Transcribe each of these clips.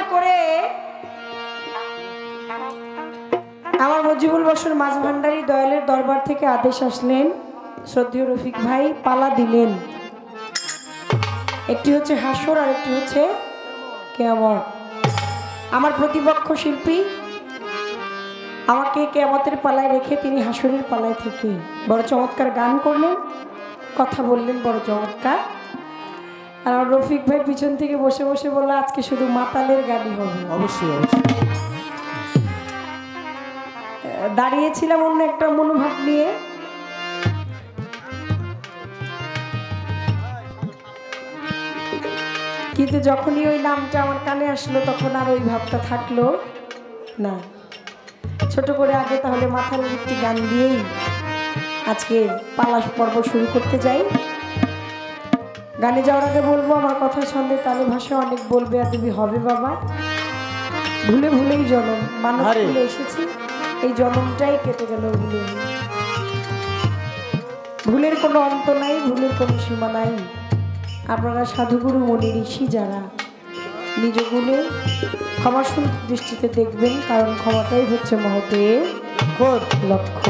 চমৎকার করে আমার মজিবুল বসর মাঝ ভান্ডারী দয়ালের দরবার থেকে আদেশ আসলেন, শ্রদ্ধেয় রফিক ভাই পালা দিলেন। একটি হচ্ছে হাসর আর একটি হচ্ছে কিয়ামত। আমার প্রতিপক্ষ শিল্পী আমাকে কিয়ামতের পালায় রেখে তিনি হাসরের পালায় থেকে বড় চমৎকার গান করলেন, কথা বললেন বড় চমৎকার। আর আমার রফিক ভাই পিছন থেকে বসে বসে বললো আজকে শুধু মাতালের গানই হবে। অবশ্যই অবশ্যই। দাঁড়িয়েছিলাম অন্য একটা মনোভাব নিয়ে, কিন্তু যখনই ওই নামটা আমার কানে আসলো তখন আর ওই ভাবটা থাকলো না। ছোট করে আগে তাহলে মাথার একটি গান দিয়েই আজকে পালাস পর্ব শুরু করতে যাই। গানে যাওয়ার আগে বলবো আমার কথা ছন্দে তালে ভাষা অনেক বলবে আর তুমি হবে বাবা, ভুলে ভুলেই জন্ম মানুষ ভুলে এসেছি, এই জন্মটাই কেটে গেল ভুলে। ভুলের কোনো অন্ত নাই, ভুলের কোনো সীমা নাই। আপনারা সাধুগুরু মনি ঋষি যারা নিজ গুণে ক্ষমাসুন দৃষ্টিতে দেখবেন, কারণ ক্ষমাটাই হচ্ছে মহতের লক্ষ্য।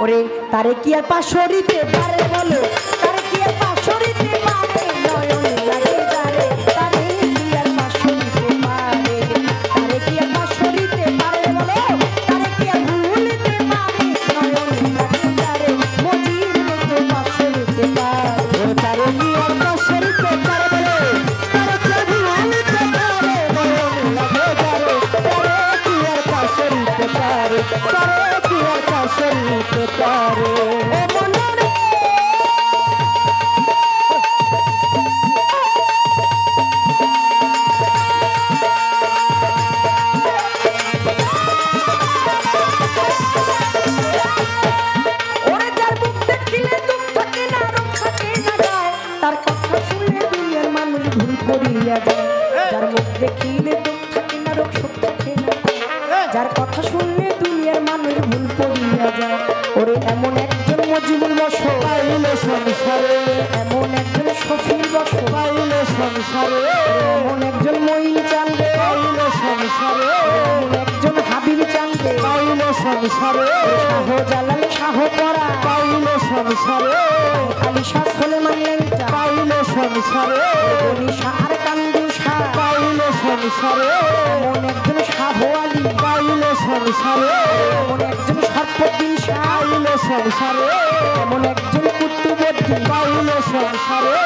ওরে তারে কি আর পাশরিতে পারে বলো, তারে কি আর পাশরিতে পারে, নয়ন লাগে যারে তারে কি আর পাশরিতে পারে, তারে কি আর পাশরিতে পারে বলো, তারে কি আর ভুলিতে পারে, নয়ন লাগে যারে মজির মতো পাশরিতে পারে, তারে কি আর পাশরিতে পারে বলো, তারে কি আর ভুলিতে পারে, নয়ন লাগে যারে তারে কি আর পাশরিতে পারে, তারে কি আর পাশরিতে পারে। যার মুখ দেখিলে দুঃখ থাকে না, রোগ সুখ থাকে না, যার কথা শুনলে দুনিয়ার মানুষ ভুল পড়িয়া যায়। ওরে এমন একজন মজিবুল বসো পাইলে সংসারে, এমন একজন শফির বসো পাইলে সংসারে, এমন একজন মঈন চান্দে পাইলে সংসারে, এমন একজন হাবিব চান্দে পাইলে সংসারে, শাহ জালাল শাহ পরা পাইলে সংসারে, আলী শাহ সুলেমান লেংটা পাইলে সংসারে, গনি শাহ আর কান্দু শাহ পাইলে সংসারে, এমন একজন শাহ আলী পাইলে সংসারে, এমন একজন সরফুদ্দিন শাহ পাইলে সংসারে, এমন একজন কুতুবউদ্দিন পাইলে সংসারে,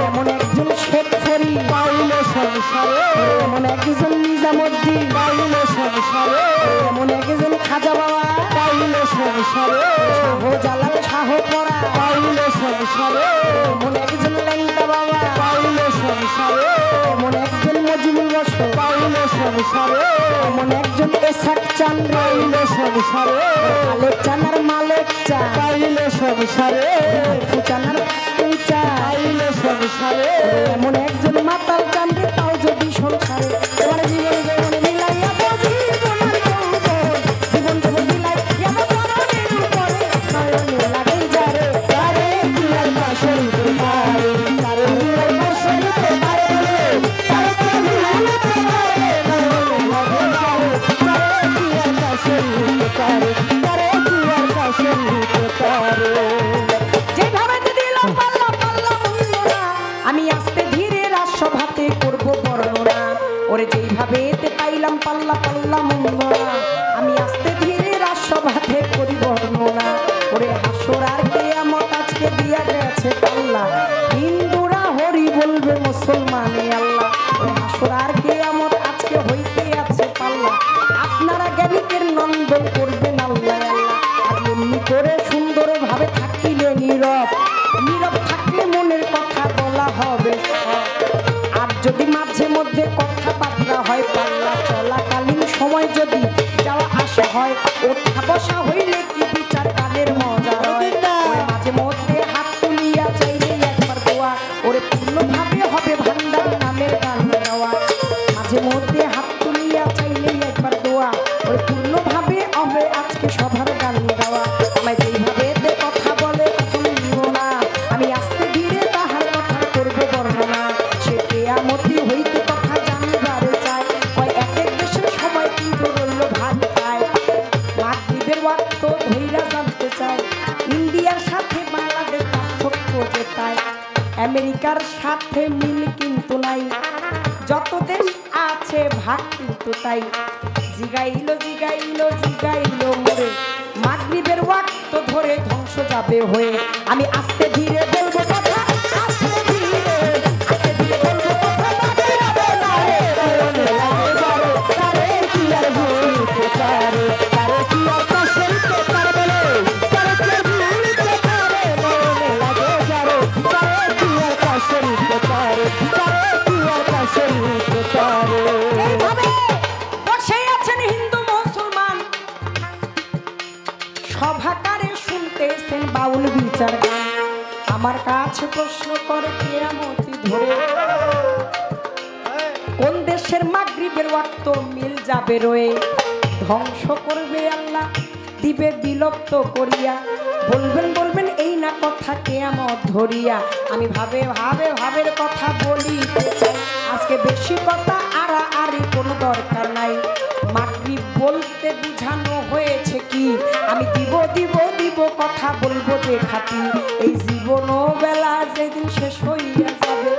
এমন একজন শেখ ফরিদ পাইলে সংসারে, এমন একজন নিজামউদ্দিন পাইলে সংসারে, এমন একজন খাজা বাবা পাইলে সংসারে, শাহ জালাল শাহ পরা পাইলে সংসারে, এমন একজন লেংটা বাবা পাইলে সংসারে, এমন একজন মজিবুল বসর পাইলে সংসারে, এমন একজন এসাক চাঁদ পাইলে সংসারে, মালেক চানার মালেক চা পাইলে সংসারে, ফুচানার ফুচা পাইলে সংসারে, এমন একজন মাতাল চাঁদে তাও যদি সংসারে, তোমার জীবন জীবন মিলাইয়া জীবন জীবন জীবন মিলাইয়া মরণের উপরে নয়ন লাগে যারে তারে কি আর পাশরিতে পারে, তারে কি আর পাশরিতে পারে, তারে কি আর ভুলিতে পারে, নয়ন লাগে যারে তারে কি আর পাশরিতে পারে, তারে কি আর পাশরিতে পারে। যেভাবে দিলাম পাল্লা পাল্লা মন্দনা, আমি আস্তে ধীরে রাজসভাতে করব বর্ণনা, ওরে যেইভাবে এতে পাইলাম পাল্লা পাল্লা মন্দনা, আমি আস্তে ধীরে রাজসভাতে করি বর্ণনা, ওরে হাসর আর কিয়ামত আজকে দিয়া গেছে পাল্লা, হিন্দুরা হরি বলবে মুসলমানে আল্লাহ, ওরে হাসর আর কিয়ামত আজকে হইতে আছে পাল্লা, আপনারা জ্ঞানীকের নন্দন করবেন আল্লাহ আল্লাহ। আর এমনি করে সুন্দর ভাবে থাকিলে নীরব, নীরব থাকলে মনের কথা বলা হবে, আর যদি মাঝে মধ্যে কথা পাতলা হয় পাল্লা চলাকালীন সময় যদি যাওয়া আসা হয়, ওঠা বসা হইলে কি বিচার কানের মজা হয়, ওরে মাঝে মধ্যে হাত তুলিয়া চাইলে একবার দোয়া, ওরে পূর্ণভাবে হবে ভান্ডার নামের গান গাওয়া, মাঝে মধ্যে হাত তুলিয়া চাইলে একবার দোয়া, ওরে পূর্ণভাবে হবে আজকে সবার গান গাওয়া। আমায় যেইভাবে কথা বলে তখন নিব না, আমি আস্তে ধীরে তাই আমেরিকার সাথে মিল কিন্তু নাই, যত দেশ আছে ভাগ কিন্তু তাই। জিগাইলো জিগাইলো জিগাইলো মোরে, মাগরিবের ওয়াক্ত ধরে ধ্বংস যাবে হয়ে। আমি আস্তে ধীরে বলবো কথা, আস্তে ধীরে আস্তে ধীরে বলবো কথা, বাজে যাবে না রে মরণে লাগে যারে, তারে কি আর ভুলতে পারে, তারে কি আর কষতে পারে বলে, তারে কি আর ভুলতে পারে মরণে লাগে যারে, তারে কি আর কষতে পারে, তারে কি আর কষতে পারে। এইভাবে বসে আছেন হিন্দু মুসলমান সভাকারে শুনতেছেন বাউল বিচার গান। আমার কাছে প্রশ্ন করে কিয়ামতি ধরে, কোন দেশের মাগরিবের ওয়াক্ত মিল যাবে রয়ে, ধ্বংস করবে আল্লাহ দিবে বিলুপ্ত করিয়া, বলবেন বলবেন এই না কথা কিয়ামত ধরিয়া। আমি ভাবে ভাবে ভাবের কথা বলিতে চাই, আজকে বেশি কথা আড়াআড়ি কোনো দরকার নাই। মাগরিব বলতে বুঝানো হয়েছে কি, আমি দিব দিব দিব কথা বলবো যে খাটি। এই জীবন বেলা যেদিন শেষ হইয়া যাবে,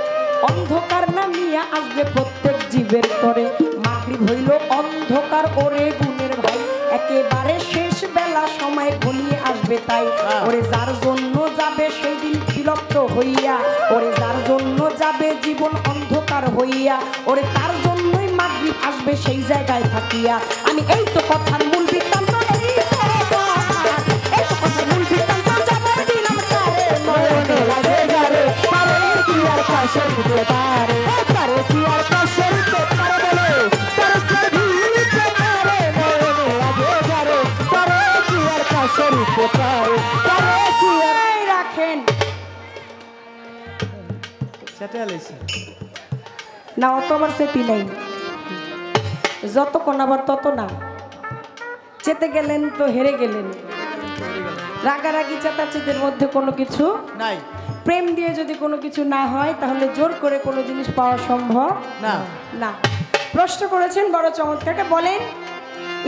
অন্ধকার নামিয়া আসবে প্রত্যেক জীবের করে। মাগরিব হইল অন্ধকার ওরে গুণের ভাই, একেবারে শেষ বেলা সময় ঘনিয়ে আসবে তাই। ওরে যার জন্য যাবে সেই দিন বিলুপ্ত হইয়া, ওরে যার জন্য যাবে জীবন অন্ধকার হইয়া, ওরে তার জন্যই মাগরিব আসবে সেই জায়গায় থাকিয়া। আমি এই তো কথার মূল বৃত্তান্ত, এই তো কথার মূল বৃত্তান্ত জবাব দিলাম তারে, মরণে লাগে যারে, তারে কি আর কষতে পারে, তারে কি আর কষতে পারে বলে, তারে কি আর ভুলতে পারে মরণে লাগে যারে, তারে কি আর কষতে পারে, তারে কি আর। রাখেন না, অত আমার সেটি নাই, যত কোনাবার তত না। চেতে গেলেন তো হেরে গেলেন, রাগারাগি চেতাচেতের মধ্যে কোনো কিছু নাই। প্রেম দিয়ে যদি কোনো কিছু না হয় তাহলে জোর করে কোনো জিনিস পাওয়া সম্ভব না না। প্রশ্ন করেছেন বড় চমৎকার, বলেন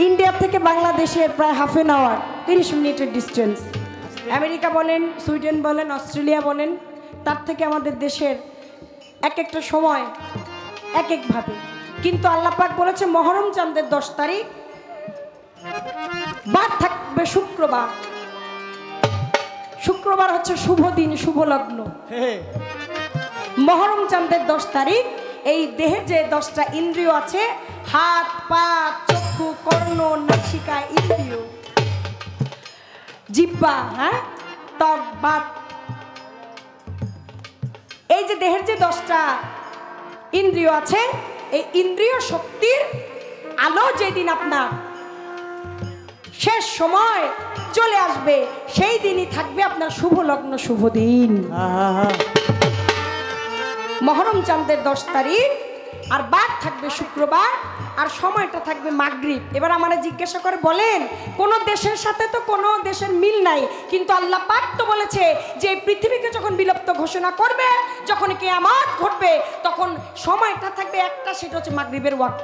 ইন্ডিয়া থেকে বাংলাদেশের প্রায় হাফ এন আওয়ার 30 মিনিটের ডিস্টেন্স। আমেরিকা বলেন, সুইডেন বলেন, অস্ট্রেলিয়া বলেন, তার থেকে আমাদের দেশের এক একটা সময় এক একভাবে। কিন্তু আল্লাহ পাক বলেছে মহরম চাঁদের 10 তারিখ বার থাকবে শুক্রবার। শুক্রবার হচ্ছে শুভ দিন, শুভ লগ্ন। মহরম চাঁদের 10 তারিখ এই দেহে যে 10টা ইন্দ্রিয় আছে, হাত পা চক্ষু কর্ণ নাসিকা ইন্দ্রিয়, জিহ্বা, হ্যাঁ, ত্বক বাত, এই যে দেহের যে 10টা ইন্দ্রিয় আছে, এই ইন্দ্রিয় শক্তির আলো যেদিন আপনার শেষ সময় চলে আসবে, সেই দিনই থাকবে আপনার শুভ লগ্ন, শুভ দিন। মহরম চাঁদের 10 তারিখ, আর বার থাকবে শুক্রবার, আর সময়টা থাকবে মাগরিব। এবার আমারে জিজ্ঞাসা করে বলেন, কোন দেশের সাথে তো কোনো দেশের মিল নাই, কিন্তু আল্লাহ পাক তো বলেছে যে পৃথিবীকে যখন বিলুপ্ত ঘোষণা করবে, যখন কিয়ামত ঘটবে, তখন সময়টা থাকবে একটা, সেটা হচ্ছে মাগরিবের ওয়াক্ত।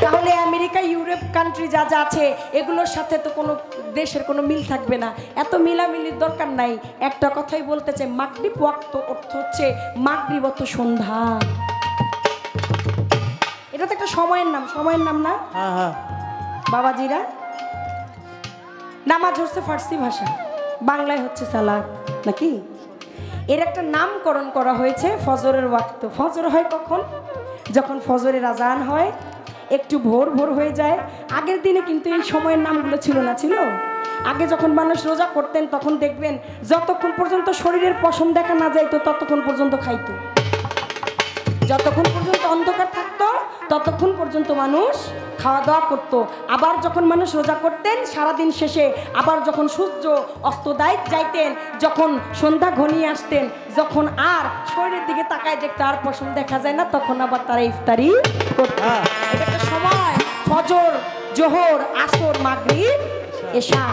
তাহলে আমেরিকা, ইউরোপ কান্ট্রি যা যা আছে, এগুলোর সাথে তো কোনো দেশের কোনো মিল থাকবে না। এত মিলামিলির দরকার নাই। একটা কথাই বলতে চাই, মাগরিব ওয়াক্ত অর্থ হচ্ছে মাগরিব অর্থ সন্ধ্যা। এটা তো একটা সময়ের নাম, সময়ের নাম না বাবাজিরা? নামাজ হচ্ছে ফার্সি ভাষা, বাংলায় হচ্ছে সালাত, নাকি? এর একটা নামকরণ করা হয়েছে ফজরের ওয়াক্ত। ফজর হয় কখন? যখন ফজরের আজান হয়, একটু ভোর ভোর হয়ে যায়। আগের দিনে কিন্তু এই সময়ের নামগুলো ছিল না, ছিল আগে যখন মানুষ রোজা করতেন, তখন দেখবেন যতক্ষণ পর্যন্ত শরীরের পশম দেখা না যাইতো ততক্ষণ পর্যন্ত খাইতো, যতক্ষণ পর্যন্ত অন্ধকার থাকতো ততক্ষণ পর্যন্ত মানুষ খাওয়া দাওয়া করতো। আবার যখন মানুষ রোজা করতেন, সারাদিন শেষে আবার যখন সূর্য অস্ত যাইতেন, যখন সন্ধ্যা ঘনিয়ে আসতেন, যখন আর শরীরের দিকে তাকায় দেখতে আর পশম দেখা যায় না, তখন আবার তারা ইফতারি করতো। এটা একটা সময়, ফজর, জোহর, আসর, মাগরিব, এশা।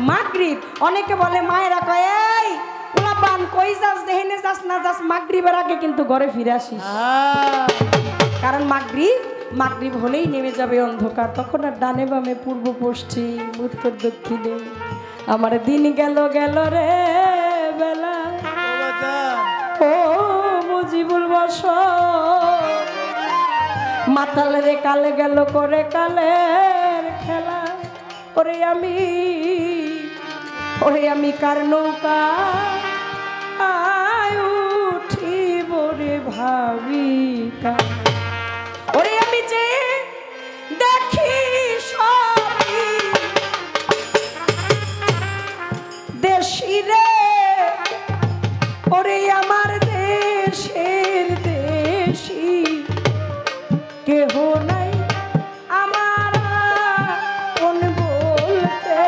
মাগরিব অনেকে বলে, মায়েরা কয়, এই পোলাপান কই যাস, দেহেনে যাস না যাস, মাগরিবের আগে কিন্তু ঘরে ফিরে আসিস। কারণ মাগরিব হলেই নেমে যাবে অন্ধকার, তখন আর ডানে বামে, পূর্ব পশ্চিম, উত্তর দক্ষিণে আমার দিন গেল গেল রে বেলা। মাতাল রে কালে গেল করে কালের খেলা। ওরে আমি কার নৌকা উঠিব রে ভাবিকা। ওরে আমি যে দেখি সবই দেশি রে, ওরে আমার দেশের দেশি কেহ নাই আমার কোন বলতে,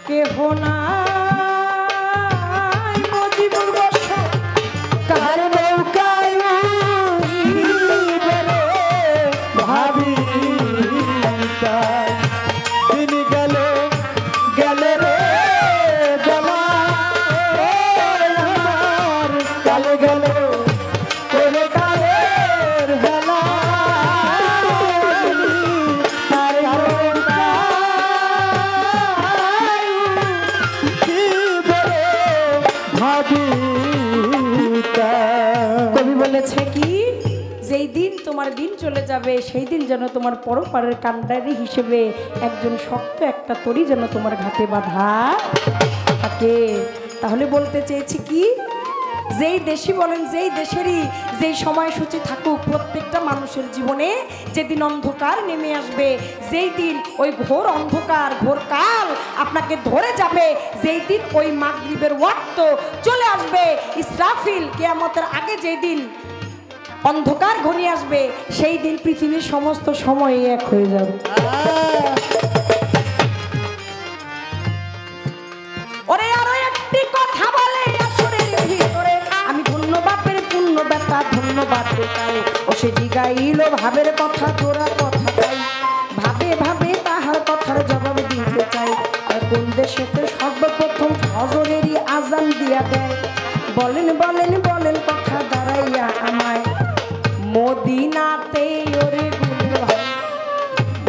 কেহ নাই মজিবুর বর্ষ কার নৌকায় ভাবি তিনি গেল গেলে রে গেলা কালে গেল করে কালের হেলা তার ভাবি। কবি বলেছে কি, যেই দিন তোমার দিন চলে যাবে সেই দিন যেন তোমার পরপারের কান্ডারি হিসেবে একজন শক্ত একটা তরি যেন তোমার ঘাটে বাঁধা থাকে। তাহলে বলতে চেয়েছি কি, যেই দেশি বলেন যেই দেশেরই যেই সময়সূচি থাকুক, প্রত্যেকটা মানুষের জীবনে যেদিন অন্ধকার নেমে আসবে, যেই দিন ওই ঘোর অন্ধকার ঘোর কাল আপনাকে ধরে যাবে, যেই দিন ওই মাগরিবের ওয়াক্ত চলে আসবে, ইসরাফিল কিয়ামতের আগে যেই দিন অন্ধকার ঘনিয়ে আসবে, সেই দিন পৃথিবীর সমস্ত সময় এক হয়ে যাবে। ওরে আরো একটি কথা বলে আসরের ভিতরে, আমি ধন্যবাদের পূর্ণ বেতা ধন্যবাদ দেখাই। ও সে জিগাইল ভাবের কথা তোরা কথা তাই, ভাবে ভাবে তাহার কথার জবাব দিতে চাই। আর কোন দেশেতে সর্বপ্রথম ফজরেরই আজান দিয়া দেয়, বলেন বলেন বলেন কথা দাঁড়াইয়া আমায়। মদিনাতে ওরে গুণের ভাই,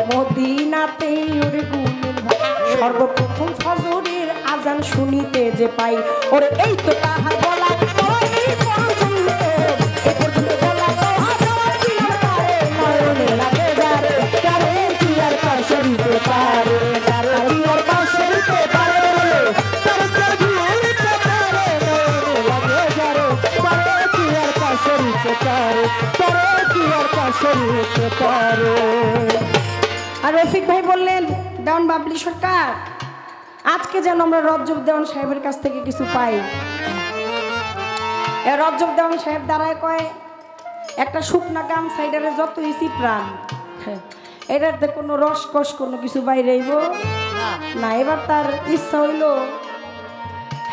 মদিনাতে ওরে গুণের ভাই, সর্বপ্রথম ফজরের আজান শুনিতে যে পাই। ওরে এই তো তাহার বলা এই পর্যন্ত, এই পর্যন্ত বলা তাহার কি আর পারে, নয়নে লাগে যারে তারে কি আর পাশে দিতে পারে, তারে কি আর পাশে দিতে পারে, তারে কি আর দিতে পারে, নয়নে লাগে যারে তারে কি আর পাশে দিতে পারে, তারে কি আর পাশে দিতে পারে। আর রফিক ভাই বললেন, দেওয়ান বাবলি সরকার, আজকে যেন আমরা রজ্জব দেওয়ান সাহেবের কাছ থেকে কিছু পাই। রজ্জব দেওয়ান সাহেব দাঁড়ায় কয়, একটা শুকনা গাম সাইডারে যত ইসি প্রাণ, এটাতে কোনো রসকস কোনো কিছু বাইরেইব না। এবার তার ইচ্ছা হইল,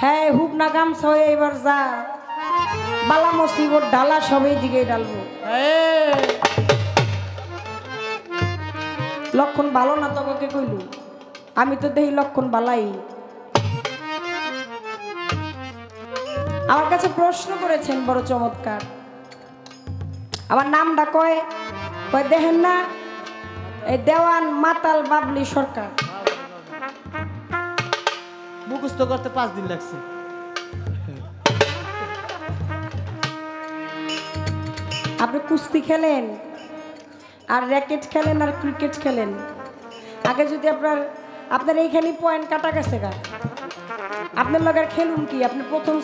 হ্যাঁ হুকনা গামছা হয়ে এবার যা বালা মুসিবত ডালা সবই দিকে ডালবো। লক্ষণ ভালো না তোকে কইলু, আমি তো দেখি লক্ষণ বালাই। আমার কাছে প্রশ্ন করেছেন বড় চমৎকার, আমার নামটা কয় কয় দেখেন না, এই দেওয়ান মাতাল বাবলি সরকার। মুখস্থ করতে 5 দিন লাগছে। আপনি কুস্তি খেলেন আর র্যাকেট খেলেন আর ক্রিকেট খেলেন, আগে যদি আপনার এইখানে পয়েন্ট কাটা গেছে গা, আপনার লগার খেলুন কি আপনি প্রথম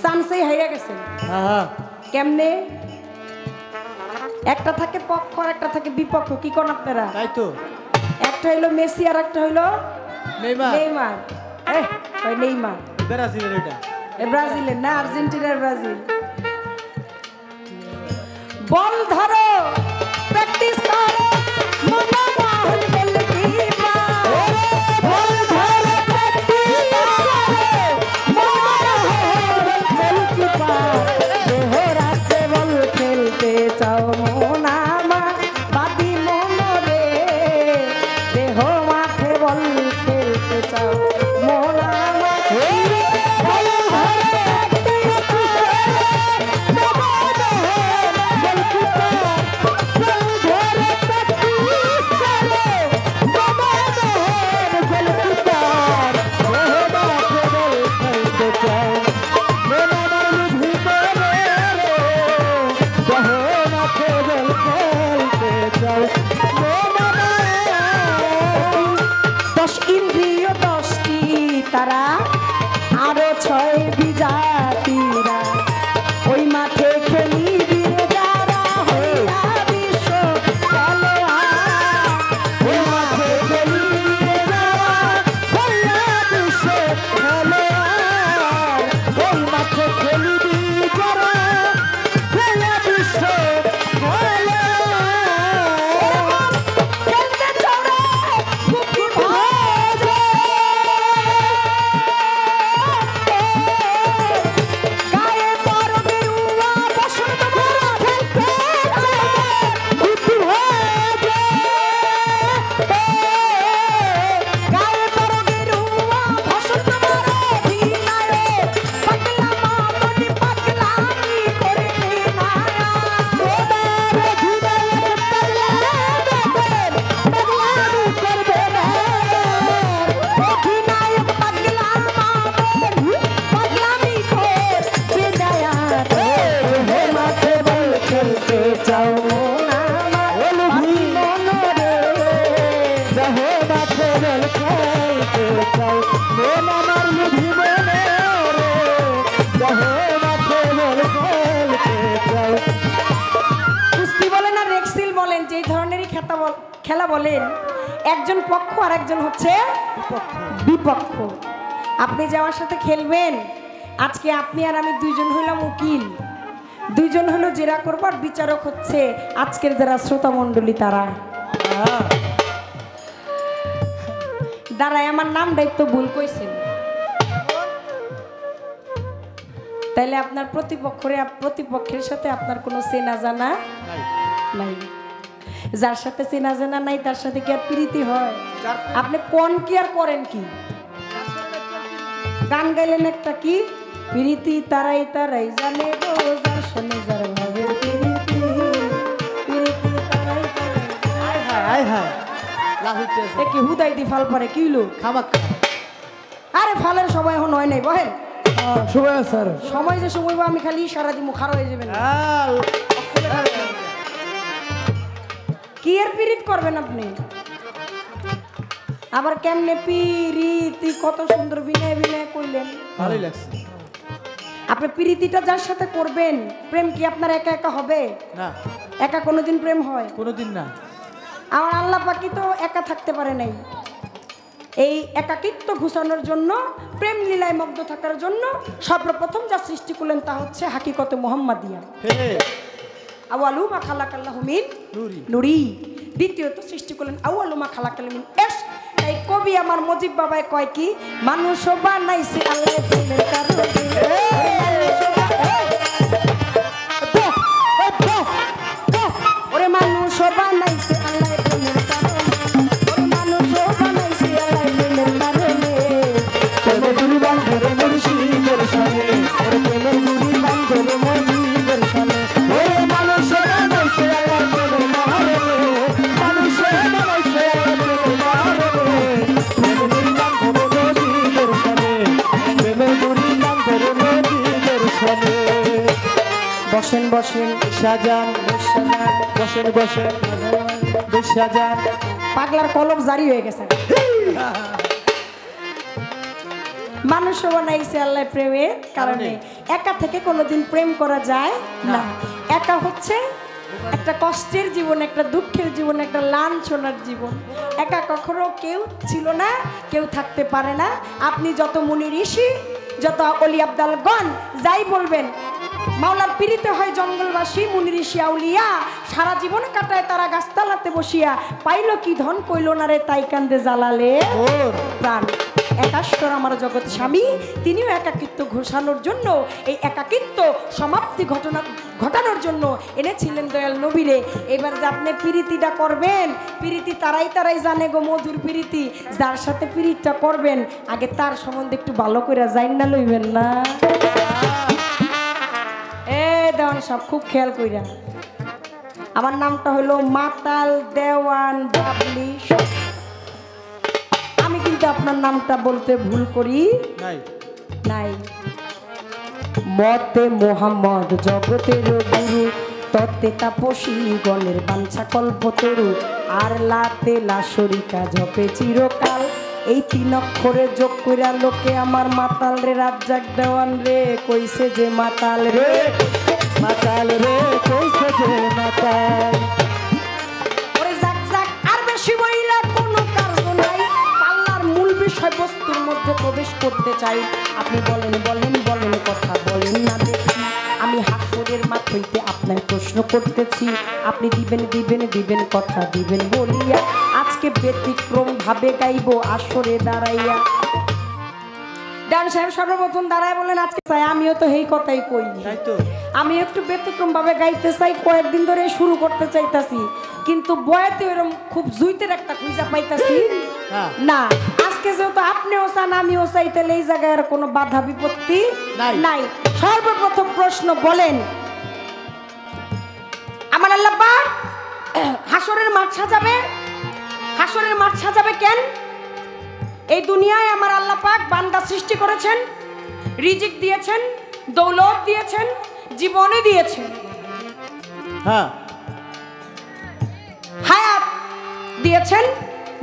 চান্সেই হাইরা গেছেন। কেমনে? একটা থাকে পক্ষ আর একটা থাকে বিপক্ষ, কি কোন আপনারা? তাই তো, একটা হইলো মেসি আর একটা হইলো নেইমার। নেইমার নেইমার ব্রাজিলের, এটা ব্রাজিলের না, আর্জেন্টিনার ব্রাজিল। বল ধরো প্র্যাকটিস করো মনে মন বল কিপার, বল ধরো প্র্যাকটিস করো মনে মন বল কিপার, দেহ রাতে বল খেলতে চাও মন আমার বাদি মন রে, দেহ মাঠে বল খেলতে চাও মন আমার, বল ধরো প্র্যাকটিস করো মনে মন বল কিপার, বল ধরো খেলা বলেন, একজন পক্ষ আর একজন হচ্ছে বিপক্ষ। আপনি যাওয়ার সাথে খেলবেন, আজকে আপনি আর আমি দুইজন হইলাম উকিল, দুইজন হলো জেরা করবার বিচারক হচ্ছে আজকের যারা শ্রোতা মণ্ডলী তারা। দাঁড়ায় আমার নামটাই তো ভুল কইছেন, তাইলে আপনার প্রতিপক্ষের সাথে আপনার কোনো চেনা জানা নাই। যার সাথে চেনা জানা নাই তার সাথে কি আর প্রীতি হয়? আপনি কোন কি আর করেন কি? গান গাইলেন একটা, কি প্রীতি তারাই তারাই জানে গো, যার শোনে যার ভাবে প্রীতি, প্রীতি তারাই তারাই। হায় হায় লাহুইতেছে এ কি হুদাই দি ফাল পরে কি হলো? খামাক্কা। আরে ফালের সময় এখন হয় নাই, বহেন সময় স্যার সময় যে সময় আমি খালি ইশারা দিমু, খারাপ হয়ে যাবেন। কি এর পিরিত করবেন আপনি? আবার কেমনে পিরিতি, কত সুন্দর বিনয় বিনয় কইলেন, ভালোই লাগছে। আপনি পিরিতিটা যার সাথে করবেন, প্রেম কি আপনার একা একা হবে? না, একা কোনোদিন প্রেম হয়? কোনোদিন না। আমার আল্লাহ পাকি তো একা থাকতে পারে নাই। এই একাকিত্ব ঘুষানোর জন্য, প্রেম লীলায় মগ্ন থাকার জন্য সর্বপ্রথম যা সৃষ্টি করলেন তা হচ্ছে হাকিকতে মুহাম্মাদিয়া। আউয়ালু মা খালাকাল্লাহু মিন নূরি। দ্বিতীয়ত সৃষ্টি করলেন আউয়ালু মা খালাকাল মিন ইশক। তাই কবি আমার মুজিব বাবাই কয় কি, মানুষ বানাইছে আল্লাহ প্রেমের কারণে। ওরে মানুষ বানাইছে আল্লাহ প্রেমের কারণে, ওরে মানুষ বানাইছে আল্লাহ প্রেমের কারণে। প্রেমের গুরি বান্ধরে মুর্শিদের সনে, ওরে প্রেমের গুরি বান্ধরে মুর্শিদের সনে। ওরে মানুষ বানাইছে আল্লাহ প্রেমের কারণে, মানুষ বানাইছে আল্লাহ প্রেমের কারণে। প্রেমের গুরি বান্ধরে মুর্শিদের সনে, প্রেমের গুরি বান্ধরে মুর্শিদের সনে। বসেন বসেন সাজান, বসেন বসেন সাজান। পাগলার কলম জারি হয়ে গেছে। মানুষ বানাইছে আল্লাহ প্রেমের কারণে। একা থেকে কোনোদিন প্রেম করা যায় না। একা হচ্ছে একটা কষ্টের জীবন, একটা দুঃখের জীবন, একটা লাঞ্ছনার জীবন। একা কখনো কেউ ছিল না, কেউ থাকতে পারে না। আপনি যত মুনি ঋষি, যত অলি আবদালগণ যাই বলবেন, মাওলার পীড়িত হয় জঙ্গলবাসী, মুনি ঋষি আউলিয়া সারা জীবন কাটায় তারা গাছতলাতে বসিয়া। পাইল কি ধন কইল না রে, তাই কান্দে জ্বালালে প্রাণ। একাশ্বর আমার জগৎ স্বামী, তিনিও একাকিত্ব ঘোষানোর জন্য, এই একাকিত্ব সমাপ্তি ঘটানোর জন্য এনেছিলেন দয়াল নবীরে। এবার যে আপনি প্রীতিটা করবেন, প্রীতি তারাই তারাই জানে গো, মধুর প্রীতি। যার সাথে প্রীতিটা করবেন, আগে তার সম্বন্ধে একটু ভালো করে জাইন না লইবেন না। দেওয়ান সব খুব খেয়াল কইরা, আমার নামটা হলো মাতাল দেওয়ান বাবলি। আমি কিন্তু আপনার নামটা বলতে ভুল করি নাই। মতে মোহাম্মদ জগতের গুরু, তত্ত্বে তাপসী গণের বাঞ্ছা কল্পতরু, আর লাতে লাশরিকা জপে চিরকাল। এই 3 অক্ষরে যোগ কইরা লোকে আমার মাতাল রে, রাজ্জাক দেওয়ান রে কইছে যে মাতাল রে, মাতাল রে কইছে যে মাতাল। ওরে যাক যাক, আর বেশি বইলা কোনো কারণ নাই, পাল্লার মূল বিষয়বস্তুর মধ্যে প্রবেশ করতে চাই। আপনি বলেন বলেন বলেন, কথা বলেন না দেখি। আমি হাসরের মাঠ হইতে আপনার প্রশ্ন করতেছি, আপনি দিবেন দিবেন দিবেন, কথা দিবেন বলিয়া। আজকে ব্যতিক্রম ভাবে গাইব আসরে দাঁড়াইয়া। ডান সাহেব সর্বপ্রথম দাঁড়ায় বলেন আজকে চাই, আমিও তো এই কথাই কই, আমি একটু ব্যতিক্রম ভাবে গাইতে চাই। কয়েকদিন ধরে শুরু করতে চাইতাছি, কিন্তু বয়াতে এরকম খুব জুইতের একটা খুঁজা পাইতাছি না। আজকে যেহেতু আপনিও চান আমিও চাই, তাহলে এই জায়গায় আর কোনো বাধা বিপত্তি নাই। সর্বপ্রথম প্রশ্ন বলেন, আমার আল্লাহ পাক হাসরের মাঠ সাজাবে, হাসরের মাঠ সাজাবে কেন? এই দুনিয়ায় আমার আল্লাহ পাক বান্দা সৃষ্টি করেছেন, রিজিক দিয়েছেন, দৌলত দিয়েছেন, জীবনে দিয়েছেন, হায়াত দিয়েছেন,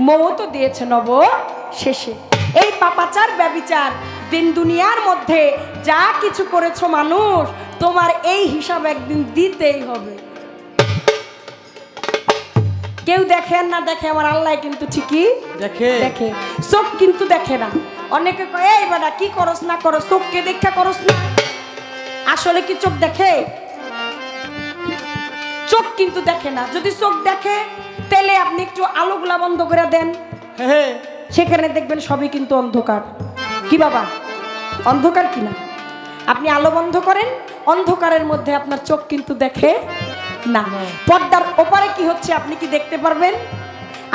মৌত দিয়েছেন অবশেষে। এই পাপাচার ব্যভিচার দিন দুনিয়ার মধ্যে যা কিছু করেছো মানুষ, তোমার এই হিসাব একদিন দিতেই হবে। কেউ দেখে আর না দেখে আমার আল্লাহ কিন্তু ঠিকই দেখে। দেখে। চোখ কিন্তু দেখে না। অনেকে কয় এই বেটা কি করস না করস, চোখকে দেখা করস না। আসলে কি চোখ দেখে? চোখ কিন্তু দেখে না। যদি চোখ দেখে তাহলে আপনি একটু আলোগুলা বন্ধ করে দেন, হ্যাঁ সেখানে দেখবেন সবই কিন্তু অন্ধকার। কি বাবা, অন্ধকার কিনা? আপনি আলো বন্ধ করেন, অন্ধকারের মধ্যে আপনার চোখ কিন্তু দেখে না। পর্দার ওপারে কি হচ্ছে আপনি কি দেখতে পারবেন?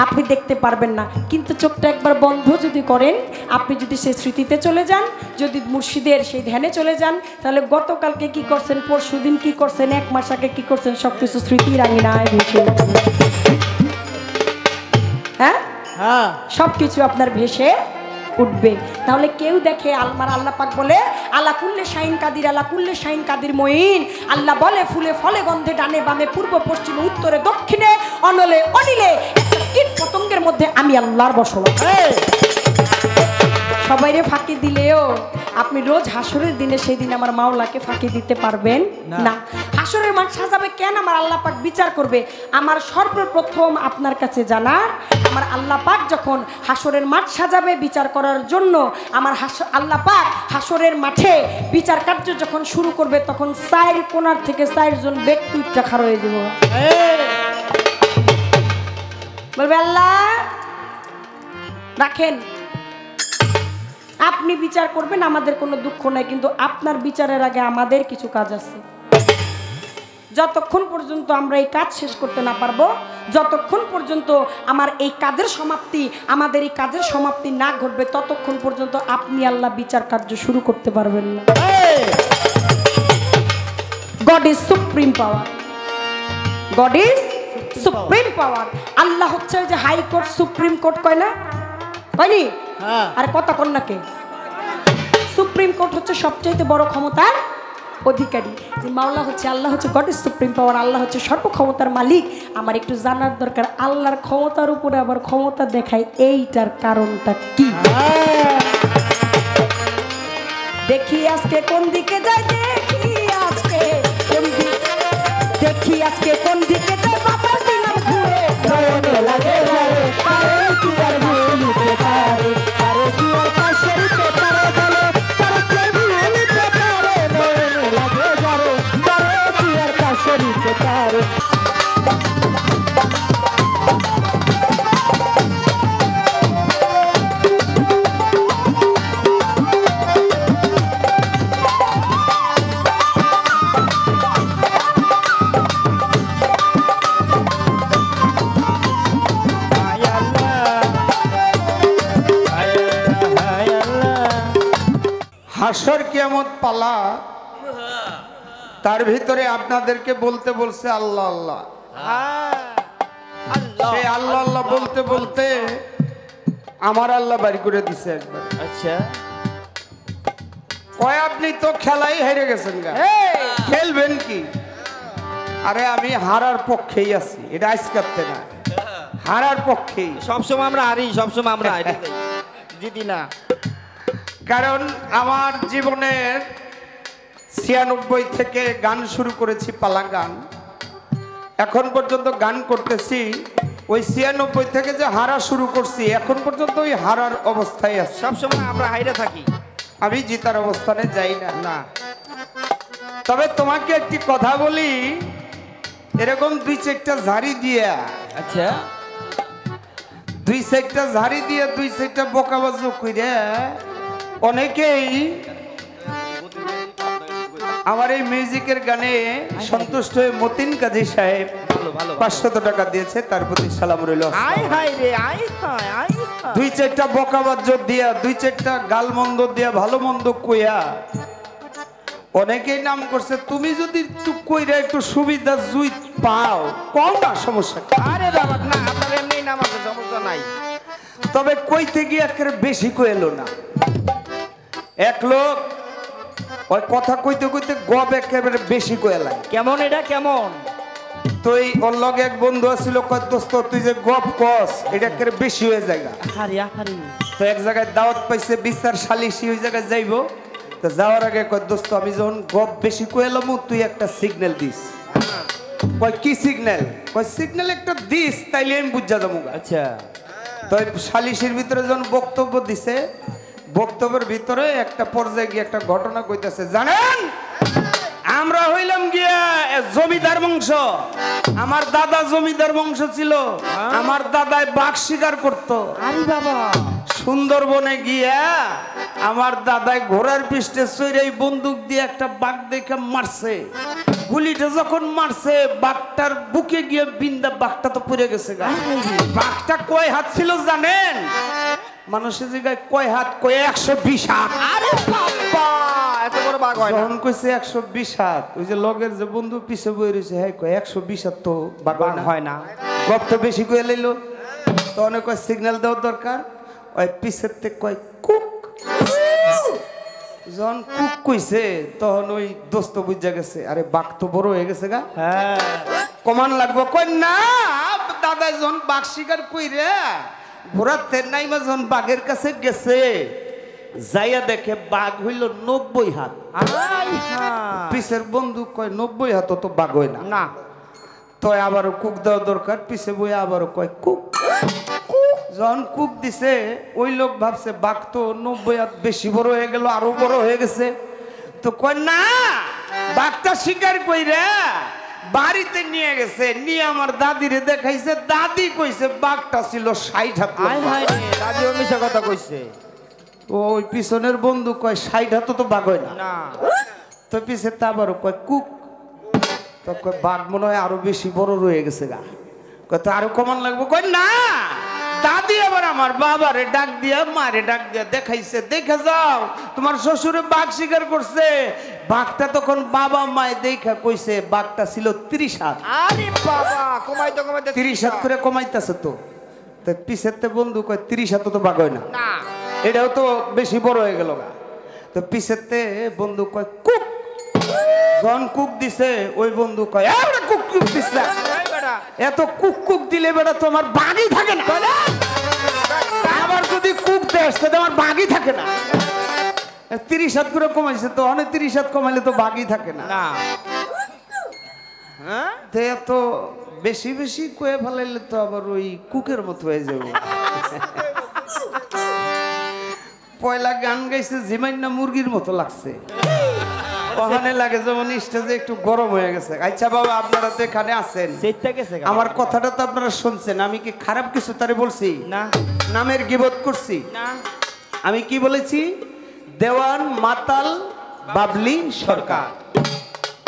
আপনি দেখতে পারবেন না। কিন্তু চোখটা একবার বন্ধ যদি করেন, আপনি যদি সেই স্মৃতিতে চলে যান, যদি মুর্শিদের সেই ধ্যানে চলে যান, তাহলে গতকালকে কি করছেন, পরশুদিন কি করছেন, এক মাস আগে কি করছেন, সবকিছু স্মৃতির আঙিনায় ভেসে উঠবে। হ্যাঁ, হ্যাঁ সবকিছু আপনার ভেসে উঠবে। তাহলে কেউ দেখে আলমার আল্লাহ পাক বলে আল্লাহ কুল্লে শাইন কাদির, আল্লাহ কুল্লে শাইন কাদির মঈন। আল্লাহ বলে ফুলে ফলে গন্ধে ডানে বামে পূর্ব পশ্চিমে উত্তরে দক্ষিণে অনলে অনিলে একটা কীট পতঙ্গের মধ্যে আমি আল্লাহর বসবাস। সবাইরে ফাঁকি দিলেও আপনি রোজ হাসরের দিনে সেই দিন আমার মাওলাকে ফাঁকি দিতে পারবেন না। হাসরের মাঠ সাজাবে কেন? আমার আল্লাহ পাক বিচার করবে। আমার সর্বপ্রথম আপনার কাছে জানার, আমার আল্লাহ পাক যখন হাসরের মাঠ সাজাবে বিচার করার জন্য, আমার আল্লাহ পাক হাসরের মাঠে বিচার কার্য যখন শুরু করবে, তখন 4 কোণার থেকে 4 জন ব্যক্তি খাড়া হয়ে যাব। বলবে আল্লাহ রাখেন, আপনি বিচার করবেন, আমাদের কোনো দুঃখ নাই, কিন্তু আপনার বিচারের আগে আমাদের কিছু কাজ আছে। যতক্ষণ পর্যন্ত আমরা এই কাজ শেষ করতে না পারবো, যতক্ষণ পর্যন্ত আমার এই কাজের সমাপ্তি, আমাদের এই কাজের সমাপ্তি না ঘটবে, ততক্ষণ পর্যন্ত আপনি আল্লাহ বিচার কার্য শুরু করতে পারবেন না। God is supreme power, God is supreme power. Allah হচ্ছে যে হাইকোর্ট, সুপ্রিম কোর্ট কয় না, কয়নি? আর কথা কন্যাকে সুপ্রিম কোর্ট হচ্ছে সবচাইতে বড় ক্ষমতার অধিকারী। যে মাওলা হচ্ছে, আল্লাহ হচ্ছে god is supreme power, Allah হচ্ছে সর্বক্ষমতার মালিক। আমার একটু জানার দরকার, আল্লাহর ক্ষমতার উপরে আবার ক্ষমতা দেখায়, এইটার কারণটা কি? দেখি আজকে কোন দিকে যায়, দেখি আজকে কোন দিকে, দেখি আজকে কোন দিকে যায়, বাবা দিলাম ঘুরে নয়নে লাগে রে, আরে কি আর ভুলিতে পারে, আরে কি আর পাশরিতে পারে বলে, তারে কে ভুলিতে পারে, নয়নে লাগে যারে, আরে কি আর পাশরিতে পারে। হাসর কিয়ামত পালা, তার ভিতরে আপনাদেরকে বলতে বলছে আল্লাহ আল্লাহ। সেই আল্লাহ আল্লাহ বলতে বলতে আমার আল্লাহ বাড়ি করে দিছে একবার। আচ্ছা, কয় আপনি তো খেলাই হেরে গেছেন, গা খেলবেন কি? আরে আমি হারার পক্ষেই আছি, এটা আজকাতে না, হারার পক্ষেই। সবসময় আমরা হারি, সবসময় আমরা হারি, জিতি না। কারণ আমার জীবনের 96 থেকে গান শুরু করেছি, পালা গান, এখন পর্যন্ত গান করতেছি। ওই 96 থেকে যে হারা শুরু করছি, এখন পর্যন্ত ওই হারার অবস্থায় আছে। সবসময় আমরা হাইরে থাকি, আমি জিতার অবস্থানে যাই না। না, তবে তোমাকে একটি কথা বলি, এরকম 2-4টা ঝাড়ি দিয়া, আচ্ছা 2-4টা ঝাড়ি দিয়ে 2-4টা বোকাবাজু কইরা অনেকেই আমার এই মিউজিকের গানে সন্তুষ্ট হয়ে মতিন কাজী সাহেব 500 টাকা দিয়েছে, তার প্রতি সালাম রইল। 2-4টা বোকাবাজ দিয়া, 2-4টা গালমন্দ দিয়া, ভালো মন্দ কইয়া অনেকেই নাম করছে। তুমি যদি একটু কইরা একটু সুবিধা জুই পাও, কম না, সমস্যা। আরে বাবা না, আপনার এমনি নাম আছে, সমস্যা নাই। তবে কইতে গিয়ে একেবারে বেশি কইলো না। এক লোক ওই কথা কইতে কইতে গপ একেবারে বেশি কইলা। কেমন এটা কেমন? তো এই ওর লগে এক বন্ধু আছিল, কয় দোস্ত তুই যে গপ কস, এটা একেবারে বেশি হয়ে যায়। তো এক জায়গায় দাওয়াত পাইছে, বিচার সালিশি ওই জায়গায় যাইবো। তো যাওয়ার আগে কয় দোস্ত আমি যখন গপ বেশি কইলাম, তুই একটা সিগন্যাল দিস। কয় কি সিগন্যাল? কয় সিগন্যাল একটা দিস তাইলে আমি বুঝা যাবো। আচ্ছা তো সালিশের ভিতরে যখন বক্তব্য দিছে, বক্তব্যের ভিতরে একটা পর্যায়ে গিয়ে একটা ঘটনা কইতাছে, জানেন আমরা হইলাম গিয়া জমিদার বংশ, আমার দাদা জমিদার বংশ ছিল, আমার দাদাই বাঘ শিকার করতো। আরে বাবা সুন্দরবনে গিয়া আমার দাদাই ঘোড়ার পৃষ্ঠে চড়ে বন্দুক দিয়ে একটা বাঘ দেখে মারছে। গুলিটা যখন মারছে বাঘটার বুকে গিয়ে বিন্দা, বাঘটা তো পড়ে গেছে গা। বাঘটা কয় হাত ছিল জানেন? মানুষের জায়গায় কয় হাত? কয় 120 হাত। আরে বাবা এত বড় বাঘ হয় না। যখন কইছে 120 হাত, ওই যে লগের যে বন্ধু পিছে বই রয়েছে, হ্যাঁ কয় 120 হাত তো বাঘ হয় না। গপ তো বেশি কয়ে লইলো। তখন কয় সিগন্যাল দেওয়ার দরকার। ওই পিছের থেকে কয় কুক। যখন কুক কইছে তখন ওই দোস্ত বুঝা গেছে, আরে বাঘ তো বড় হয়ে গেছে গা, হ্যাঁ কমান লাগবো। কয় না দাদা যখন বাঘ শিকার কইরে ঘোড়ার তের নাইমা যখন বাঘের কাছে গেছে, যাইয়া দেখে বাঘ হইল 90 হাত। পিছের বন্ধু কয় 90 হাত তো বাঘ হয় না। না তো আবারও কুক দেওয়া দরকার। পিছে বই আবারও কয় কুক। যখন কুক দিছে ওই লোক ভাবছে বাঘ তো 90 হাত বেশি বড় হয়ে গেল, আরো বড় হয়ে গেছে। তো কয় না বাঘটা শিকার কইরা বাড়িতে নিয়ে গেছে, নিয়ে আমার দাদিরে দেখাইছে। দাদি কইছে বাঘটা ছিল 60 হাত। দাদি মিশা কথা কইছে। ওই পিছনের বন্ধু কয় 60 হাত তো বাঘ হয় না। না তো পিছে তা আবারও কয় কুক। তো কয় বাঘ মনে হয় আরো বেশি বড় রয়ে গেছে গা, কয় তো আরো কমান লাগবে। কয় না দাদি আবার আমার বাবারে ডাক দিয়া মারে ডাক দিয়া দেখাইছে, দেখে যাও তোমার শ্বশুরে বাঘ শিকার করছে। বাঘটা তখন বাবা মায় দেখা কইছে বাঘটা ছিল 30 হাত। আরে বাবা কমাইতে কমাইতে 30 হাত করে কমাইতেছে। তো পিছের বন্ধু কয় 30 হাত তো বাঘ হয় না, না এটাও তো বেশি বড় হয়ে গেল গা। তো পিছের বন্ধু কয় কুক। যখন কুক দিছে ওই বন্ধু কয় কুক কুক দিস না, এত কুক কুক দিলে বেটা তোমার বাঘই থাকে না। আবার যদি কুক দেশ আমার বাঘই থাকে না। 30 হাত করে কমাইছে, তো অনেক 30 হাত কমাইলে তো বাঘই থাকে না। হ্যাঁ এত বেশি বেশি কয়ে ফেলাইলে তো আবার ওই কুকের মতো হয়ে যাবে। পয়লা গান গাইছে জিমাইনা মুরগির মতো লাগছে, ওখানে লাগে যেমন স্টেজে একটু গরম হয়ে গেছে। আচ্ছা বাবা আপনারা তো এখানে আছেন, আমার কথাটা তো আপনারা শুনছেন। আমি কি খারাপ কিছু তারে বলছি? না নামের গিবত করছি? না আমি কি বলেছি? দেওয়ান মাতাল বাবলি সরকার।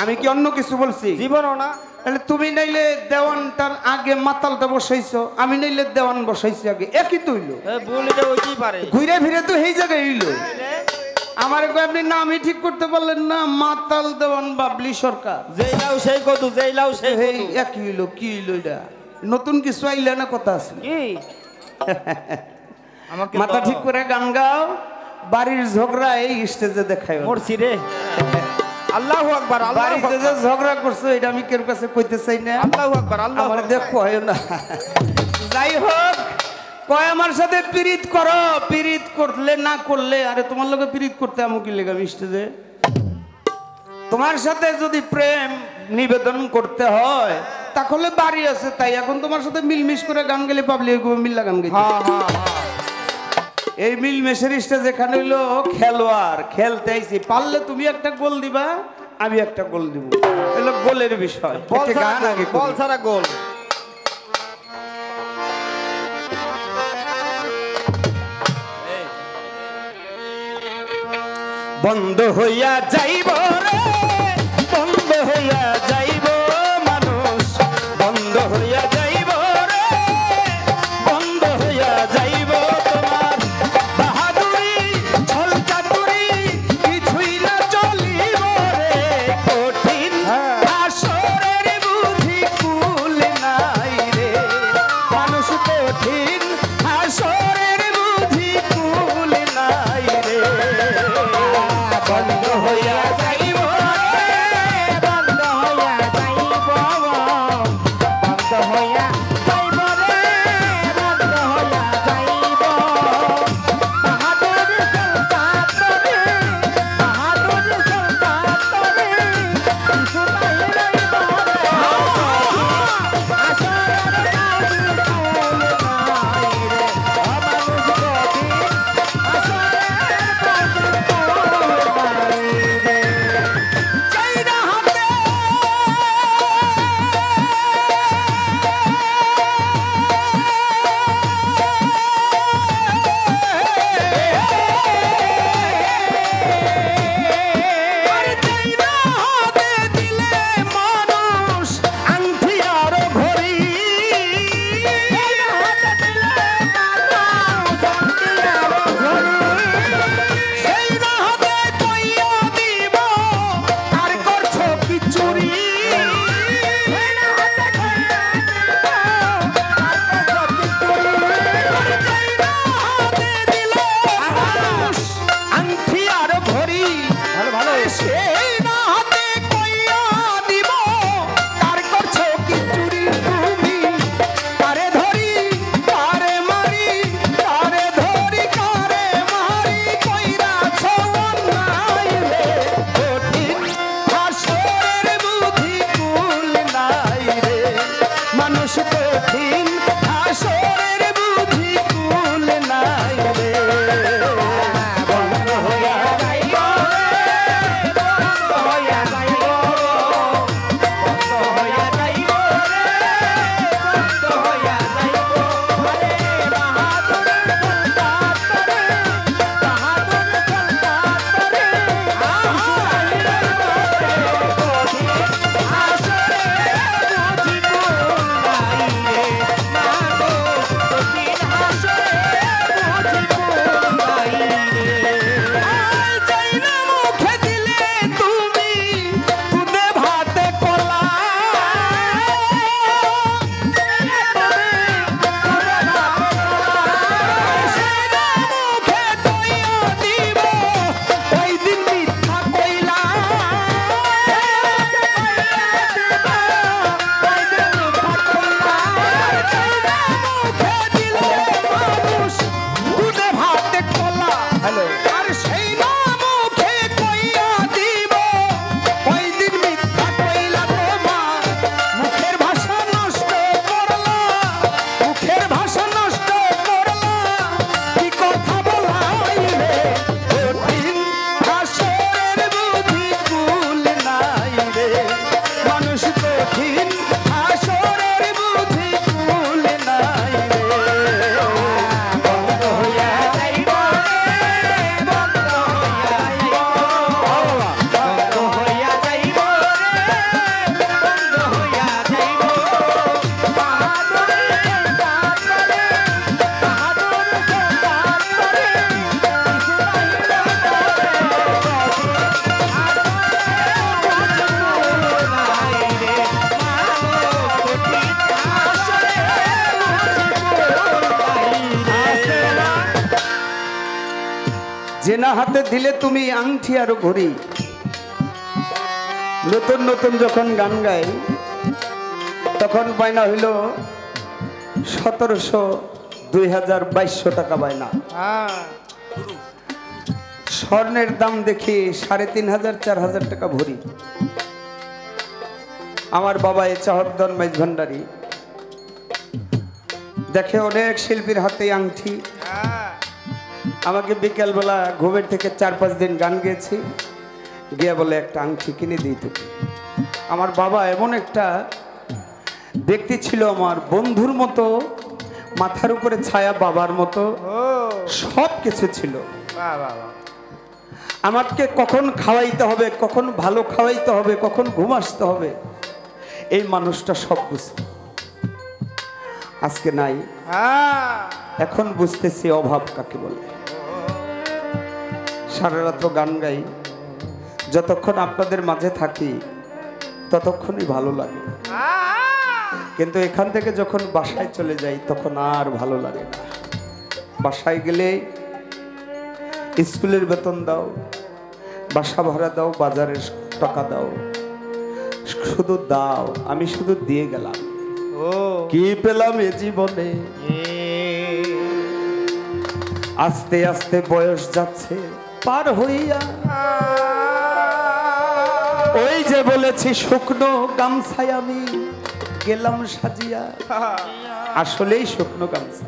আমি কি অন্য কিছু বলছি? জীবনও না। তাহলে তুমি নাইলে দেওয়ানটার আগে মাতালটা বসাইছো, আমি নাইলে দেওয়ান বসাইছি আগে, একই তো হইলো। ভুলটা হইতেই পারে, ঘুরে ফিরে তো এই জায়গায় হইলো। আমার আপনি নামই ঠিক করতে পারলেন না, মাতাল দেওয়ান বাবলি সরকার। যেই লাউ সেই কদু, যেই লাউ সেই কদু। একই হইলো। কি হইলো এটা? নতুন কিছু আইলে না কথা আছে? কি আমাকে মাথা ঠিক করে গান গাও, বাড়ির ঝগড়া এই স্টেজে দেখায়। মরছি রে। আল্লাহু আকবার। বাড়িতে যে ঝগড়া করছো এটা আমি কেউ কাছে কইতে চাই না। আল্লাহু আকবার। আল্লাহ আমার দেখো হয় না। যাই হোক, কয় আমার সাথে পিরিত করো, পিরিত করলে না করলে, আরে তোমার লোকে পিরিত করতে আমি কি লেগে স্টেজে? তোমার সাথে যদি প্রেম নিবেদন করতে হয় তাহলে বাড়ি আছে, তাই এখন তোমার সাথে মিলমিশ করে গান গেলে পাবলিক মিল্লা গান গাইতে। এই মিলমেশের স্টেজ এখানে হইলো খেলোয়াড়, খেলতে আইছি। পারলে তুমি একটা গোল দিবা, আমি একটা গোল দিব, এগুলো গোলের বিষয়। গান আগে বল ছাড়া গোল। বন্ধ হইয়া যাইব রে, বন্ধ হইয়া যাইব মানুষ, বন্ধ হইয়া যাইব রে, বন্ধ হইয়া যাইব তোমার বাহাদুরি ছলচাতুরি, কিছুই না চলিব রে কঠিন আসরের বুঝি কুল নাই রে, মানুষ কঠিন আসরের বুঝি কুল নাই রে, বন্ধ হইয়া যে না হাতে দিলে তুমি আংটি আর ঘড়ি। নতুন নতুন যখন গান গাই তখন বায়না হইল 1700, 2000, 2200 টাকা বায়না। স্বর্ণের দাম দেখি 3500, 4000 টাকা ভরি। আমার বাবা চাহদ্দন মাইজ ভান্ডারী দেখে অনেক শিল্পীর হাতে আংটি। আমাকে বিকেলবেলা ঘুমের থেকে 4-5 দিন গান গেয়েছি, গিয়ে বলে একটা আংটি কিনে দিই তোকে। আমার বাবা এমন একটা ব্যক্তি ছিল, আমার বন্ধুর মতো, মাথার উপরে ছায়া বাবার মতো, সব কিছু ছিল। আমাকে কখন খাওয়াইতে হবে, কখন ভালো খাওয়াইতে হবে, কখন ঘুম আসতে হবে, এই মানুষটা সব বুঝত। আজকে নাই, এখন বুঝতেছি অভাব কাকে বলে। সারা রাত্র গান গাই, যতক্ষণ আপনাদের মাঝে থাকি ততক্ষণই ভালো লাগে, কিন্তু এখান থেকে যখন বাসায় চলে যাই তখন আর ভালো লাগে না। বাসায় গেলে স্কুলের বেতন দাও, বাসা ভাড়া দাও, বাজারের টাকা দাও, শুধু দাও, আমি শুধু দিয়ে গেলাম। কি পেলাম এ জীবনে? আস্তে আস্তে বয়স যাচ্ছে পার হইয়া, ওই যে বলেছি শুকনো গামছায় আমি গেলাম সাজিয়া। আসলেই শুকনো গামছা,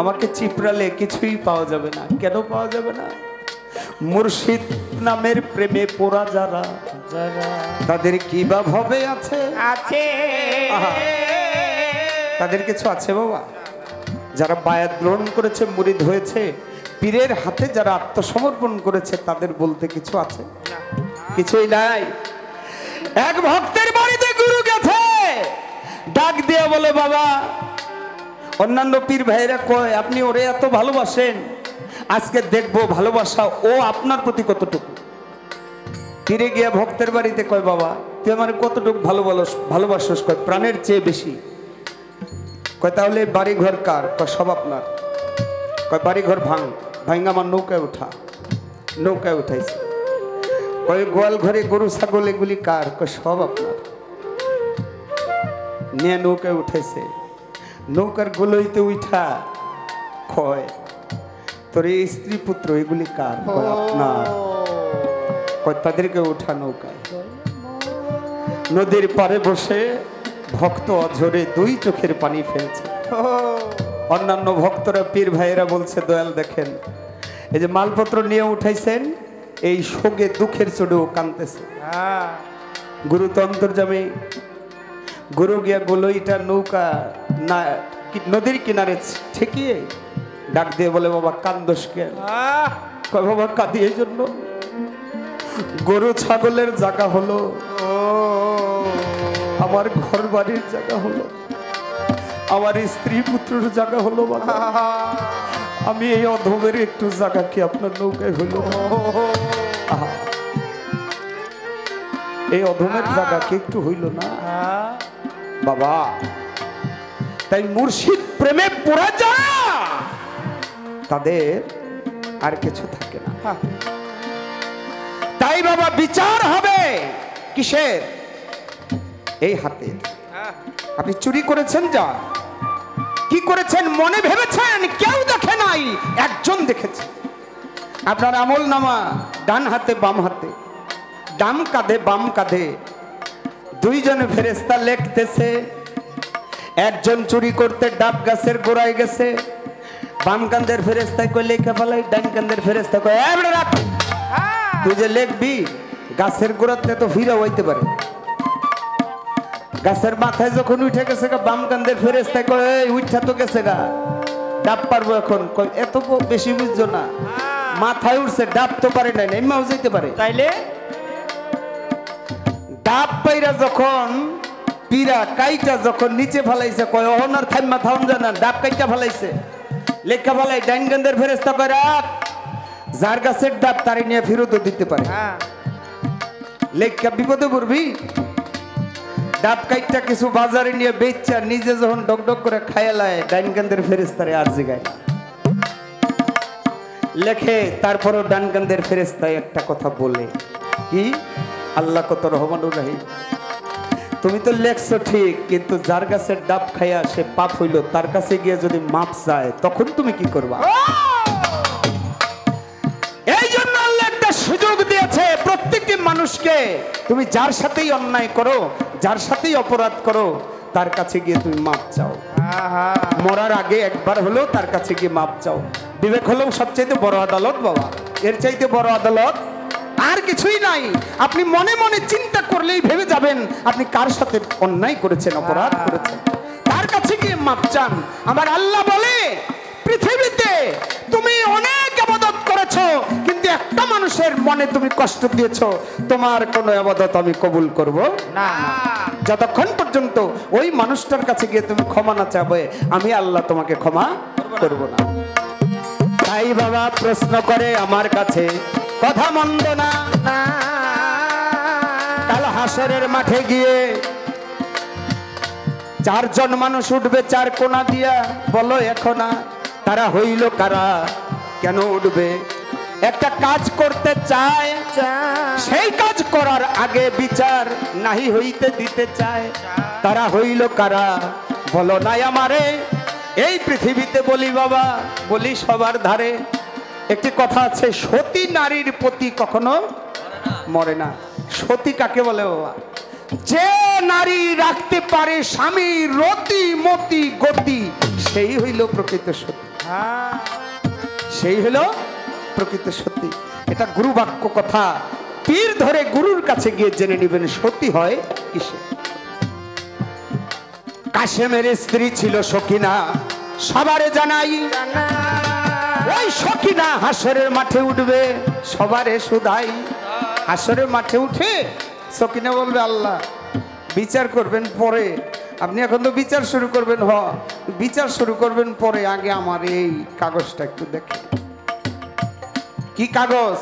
আমাকে চিপড়ালে কিছুই পাওয়া যাবে না। কেন পাওয়া যাবে না? মুর্শিদ নামের প্রেমে পোড়া যারা, তাদের কি বা ভবে আছে? তাদের কিছু আছে বাবা? যারা বায়াত গ্রহণ করেছে, মুরিদ হয়েছে, পীরের হাতে যারা আত্মসমর্পণ করেছে, তাদের বলতে কিছু আছে? কিছুই নাই। এক ভক্তের বাড়িতে গুরু গেছে, ডাক দিয়ে বলে, বাবা, অন্যান্য পীর ভাইরা কয় আপনি ওরে এত ভালোবাসেন, আজকে দেখবো ভালোবাসা ও আপনার প্রতি কতটুকু। পীরে গিয়া ভক্তের বাড়িতে কয়, বাবা তুই আমার কতটুকু ভালোবাসস? কয় প্রাণের চেয়ে বেশি। কয় তাহলে বাড়ি ঘর কার? কয় সব আপনার। কয় বাড়ি ঘর ভাঙ আমার নৌকায় উঠা। নৌকায় উঠাইছে। কয় গোয়াল ঘরে গরু ছাগল এগুলি কার? কয় সব আপনার। নিয়ে নৌকায় উঠাইছে। নৌকার গোলইতে উঠা কয় তোর এই স্ত্রী পুত্র এগুলি কার? কয় আপনার। কয় তাদেরকে উঠা নৌকায়। নদীর পারে বসে ভক্ত অঝরে 2 চোখের পানি ফেলছে। অন্যান্য ভক্তরা পীর ভাইয়েরা বলছে, দয়াল দেখেন, এই যে মালপত্র নিয়ে উঠাইছেন, এই শোকে দুঃখের চোটেও কাঁদতেছে। গুরু তো অন্তর্যামী। গুরু গিয়া গোলইটা নৌকা না নদীর কিনারে ঠেকিয়ে ডাক দিয়ে বলে, বাবা কান্দোস কেন? কয় বাবা কাঁদি এই জন্য, গরু ছাগলের জায়গা হলো, আমার ঘর বাড়ির জায়গা হলো, আমার স্ত্রী পুত্রের জায়গা হলো, বাবা আমি এই অধমের একটু জায়গা কি আপনার নৌকায় হলো? এই অধমের জায়গা কি একটু হইল না বাবা? তাই মুর্শিদ প্রেমে পড়া যায়, তাদের আর কিছু থাকে না। তাই বাবা বিচার হবে কিসের? এই হাতে। আপনি চুরি করেছেন, যা কি করেছেন মনে ভেবেছেন? কেউ দেখে নাই, একজন দেখেছে। আপনার আমল নামা ডান হাতে বাম হাতে, ডান কাঁধে বাম কাঁধে 2 জনে ফেরেশতা লিখতেছে। একজন চুরি করতে ডাব গাছের গোড়ায় গেছে, বাম কাঁধের ফেরেশতা কই লেখা ফেলাই, ডান কাঁধের ফেরেশতা কই এবড়ে রাখ, তুই যে লিখবি গাছের গোড়াতে তো ফিরে হইতে পারে। গাছের মাথায় যখন উঠে গেছে বাম কাঁধের ফেরেশতা কই এই উঠা তো গেছে গা, ডাব পারবো এখন? কই এত বেশি বুঝছো না, মাথায় উঠছে ডাব তো পারে নাই, এমনিও যেতে পারে। তাইলে ডাব পাইরা যখন পীরা কাইটা যখন নিচে ফেলাইছে, কয় অহনার থাইমা থাউন জানা, ডাব কাইটা ফেলাইছে, লেখা ফেলাই ডাইন কাঁধের ফেরেশতা কয় রাখ, যার গাছের ডাব তারে নিয়ে ফেরত দিতে পারে। লেখা বিপদে পড়বি। ডাব কাইটা কিছু বাজারে নিয়ে বেচা নিজে যখন ডকডক করে খায়ালায়, ডাইন কাঁধের ফেরেশতারে আর জিগায়। লেখে, তারপরও ডান কান্দের ফেরেশতায় একটা কথা বলে, কি? আল্লাহ কত রহমানুর রহিম। তুমি তো লেখছো ঠিক, কিন্তু যার কাছে ডাব খাইয়া সে পাপ হইল, তার কাছে গিয়ে যদি মাপ চায় তখন তুমি কি করবা? এই জন্য আল্লাহ একটা সুযোগ দিয়েছে প্রত্যেকটি মানুষকে, তুমি যার সাথেই অন্যায় করো, যার সাথেই অপরাধ করো, তার কাছে গিয়ে তুমি মাপ চাও। মরার আগে একবার হলেও তার কাছে গিয়ে মাপ চাও। বিবেক হলেও সবচাইতে বড় আদালত বাবা, এর চাইতে বড় আদালত আর কিছুই নাই। আপনি মনে মনে চিন্তা করলেই ভেবে যাবেন আপনি কার সাথে অন্যায় করেছেন, অপরাধ করেছেন, তার কাছে গিয়ে মাপ চান। আমার আল্লাহ বলে, পৃথিবীতে তুমি অনেক ইবাদত করেছো, কিন্তু একটা মানুষের মনে তুমি কষ্ট দিয়েছো, তোমার কোনো ইবাদত আমি কবুল করব না, যতক্ষণ পর্যন্ত ওই মানুষটার কাছে গিয়ে তুমি ক্ষমা না চাবে, আমি আল্লাহ তোমাকে ক্ষমা করব না। তাই বাবা প্রশ্ন করে আমার কাছে, কথা মন্দ না, কাল হাসরের মাঠে গিয়ে চারজন মানুষ উঠবে চার কোনা দিয়া, বলো এখন তারা হইল কারা, কেন উঠবে? একটা কাজ করতে চায়, সেই কাজ করার আগে বিচার নাহি হইতে দিতে চায়, তারা হইল কারা, বলো নাই আমারে। এই পৃথিবীতে বলি বাবা, বলি সবার ধারে একটি কথা আছে, সতী নারীর প্রতি কখনো মরে না। সতী কাকে বলে বাবা? যে নারী রাখতে পারে স্বামীর রতি মতি গতি, সেই হইল প্রকৃত সতী, সেই হইল প্রকৃত সতী। এটা গুরু বাক্য কথা, পীর ধরে গুরুর কাছে গিয়ে জেনে নেবেন সতী হয় কিসে। কাশেমের স্ত্রী ছিল সখিনা, সবারে জানাই, ওই সখিনা হাসরের মাঠে উঠবে, সবারে শুধাই। হাসরের মাঠে উঠে সখিনা বলবে, আল্লাহ বিচার করবেন পরে, আপনি এখন তো বিচার শুরু করবেন, বিচার শুরু করবেন পরে, আগে আমার এই কাগজটা একটু দেখে। কি কাগজ?